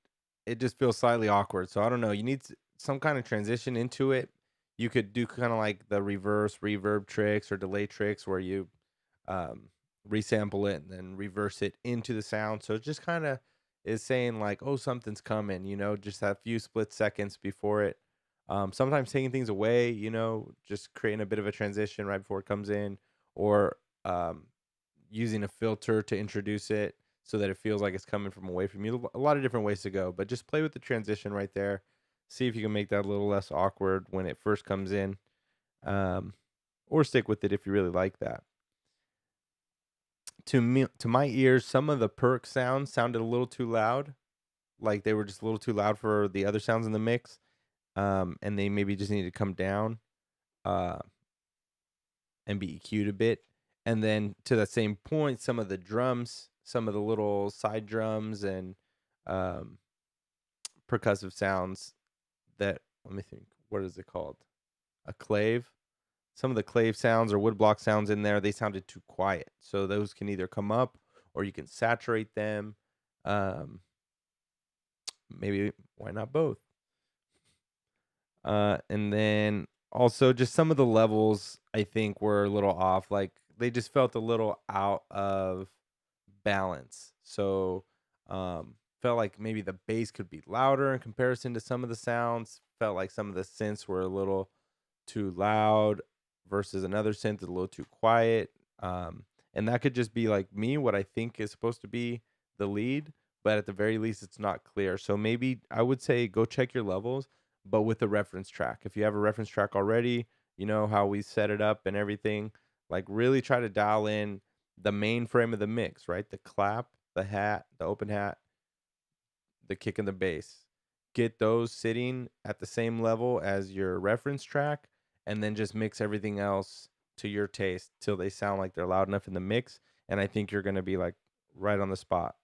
it just feels slightly awkward. So I don't know. You need some kind of transition into it. You could do kind of like the reverse reverb tricks or delay tricks where you um, resample it and then reverse it into the sound. So it just kind of is saying like, oh, something's coming. Just that few split seconds before it. Sometimes taking things away. Just creating a bit of a transition right before it comes in, or using a filter to introduce it so that it feels like it's coming from away from you. A lot of different ways to go, but just play with the transition right there. See if you can make that a little less awkward when it first comes in, or stick with it if you really like that. To my ears, some of the perk sounds sounded a little too loud, like they were just a little too loud for the other sounds in the mix, and they maybe just need to come down uh, and be EQ'd a bit. And then to that same point, some of the drums, some of the little side drums and um, percussive sounds that, let me think, what is it called? A clave. Some of the clave sounds or woodblock sounds in there, they sounded too quiet. So those can either come up or you can saturate them. Maybe why not both? And then also just some of the levels I think were a little off. Like they just felt a little out of balance. So felt like maybe the bass could be louder in comparison to some of the sounds. Felt like some of the synths were a little too loud versus another synth is a little too quiet. And that could just be like me, what I think is supposed to be the lead, but at the very least, it's not clear. So maybe I would say go check your levels, but with the reference track. If you have a reference track already, you know how we set it up and everything. Like really try to dial in the main frame of the mix, right? The clap, the hat, the open hat, the kick and the bass. Get those sitting at the same level as your reference track, and then just mix everything else to your taste till they sound like they're loud enough in the mix. And I think you're gonna be like right on the spot.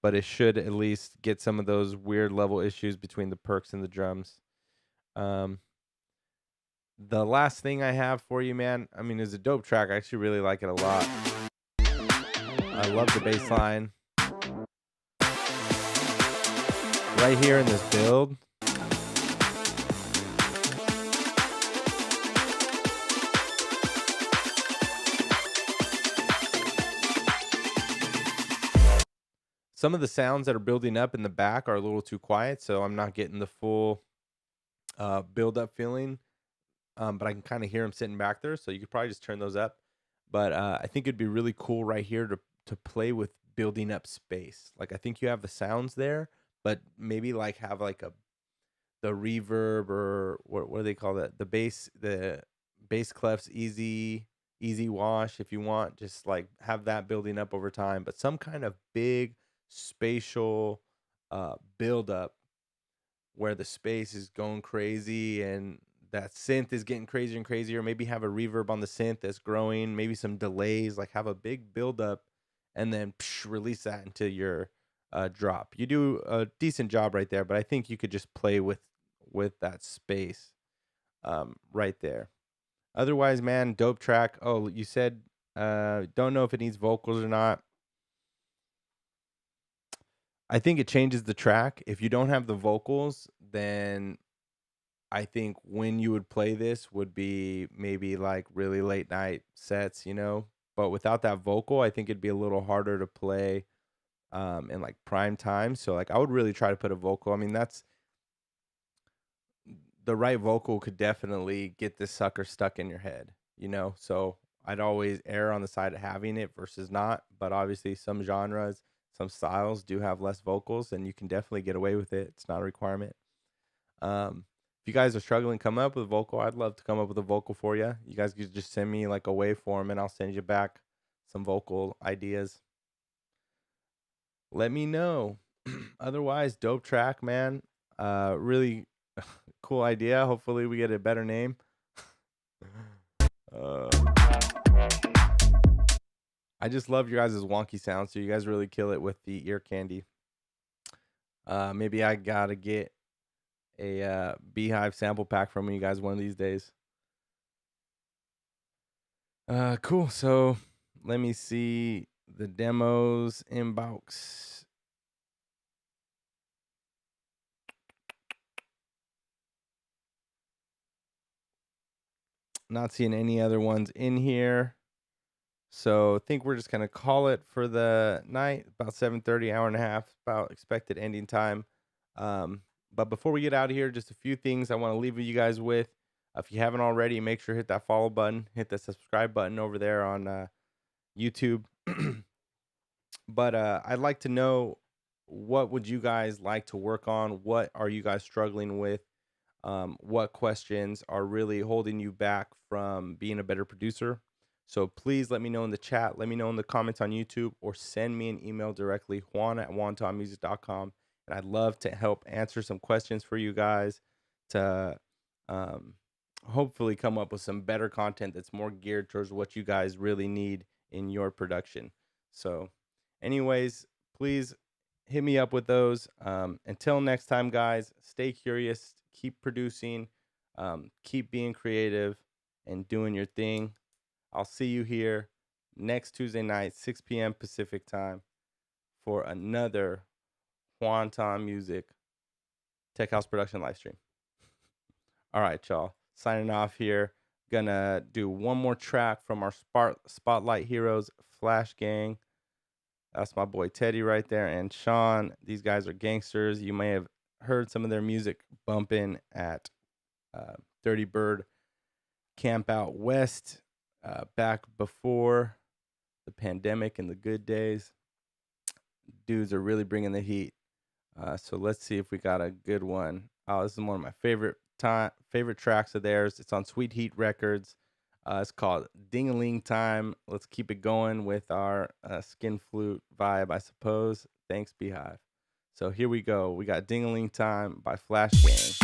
But it should at least get some of those weird level issues between the perks and the drums. Um, the last thing I have for you, man, I mean, is a dope track. I actually really like it a lot. I love the bass line. Right here in this build. Some of the sounds that are building up in the back are a little too quiet, so I'm not getting the full build up feeling. But I can kind of hear them sitting back there, so you could probably just turn those up. But I think it'd be really cool right here to play with building up space. Like I think you have the sounds there, but maybe like have like the reverb or what do they call that? The bass clefs easy wash if you want. Just like have that building up over time, but some kind of big spatial build up where the space is going crazy and that synth is getting crazier and crazier. Maybe have a reverb on the synth that's growing, maybe some delays, like have a big build up and then release that into your drop. You do a decent job right there, but I think you could just play with that space right there. Otherwise, man, dope track. Oh, you said don't know if it needs vocals or not. I think it changes the track. If you don't have the vocals, then I think when you would play this would be maybe like really late night sets, but without that vocal, I think it'd be a little harder to play in like prime time. So like I would really try to put a vocal. I mean, that's the right vocal could definitely get this sucker stuck in your head, you know? So I'd always err on the side of having it versus not. But obviously, some genres, some styles do have less vocals, and you can definitely get away with it. It's not a requirement. If you guys are struggling coming up with a vocal, I'd love to come up with a vocal for you. You guys could just send me like a waveform, and I'll send you back some vocal ideas. Let me know. Otherwise, dope track, man. Really cool idea. Hopefully, we get a better name. Uh, I just love your guys' wonky sound. So you guys really kill it with the ear candy. Maybe I gotta get a Beehive sample pack from you guys one of these days. Cool. So let me see the demos inbox. Not seeing any other ones in here. So I think we're just gonna call it for the night. About 7:30, hour and a half, about expected ending time. But before we get out of here, just a few things I want to leave you guys with. If you haven't already, make sure to hit that follow button, hit the subscribe button over there on YouTube. But I'd like to know, what would you guys like to work on? What are you guys struggling with? What questions are really holding you back from being a better producer? So please let me know in the chat. Let me know in the comments on YouTube, or send me an email directly, juan@juantonmusic.com. And I'd love to help answer some questions for you guys to hopefully come up with some better content that's more geared towards what you guys really need in your production. So anyways, please hit me up with those. Until next time, guys, stay curious, keep producing, keep being creative, and doing your thing. I'll see you here next Tuesday night, 6 p.m. Pacific time, for another Juanton Music Tech House Production live stream. All right, y'all. Signing off here. Gonna do one more track from our Spotlight Heroes Flash Gang. That's my boy Teddy right there, and Sean. These guys are gangsters. You may have heard some of their music bumping at Dirty Bird Camp Out West back before the pandemic and the good days. Dudes are really bringing the heat. So let's see if we got a good one. Oh, this is one of my favorite tracks of theirs. It's on Sweet Heat Records. It's called Ding-a-Ling Time. Let's keep it going with our skin flute vibe, I suppose. Thanks, Beehive. So here we go. We got Ding-a-Ling Time by Flash Gang.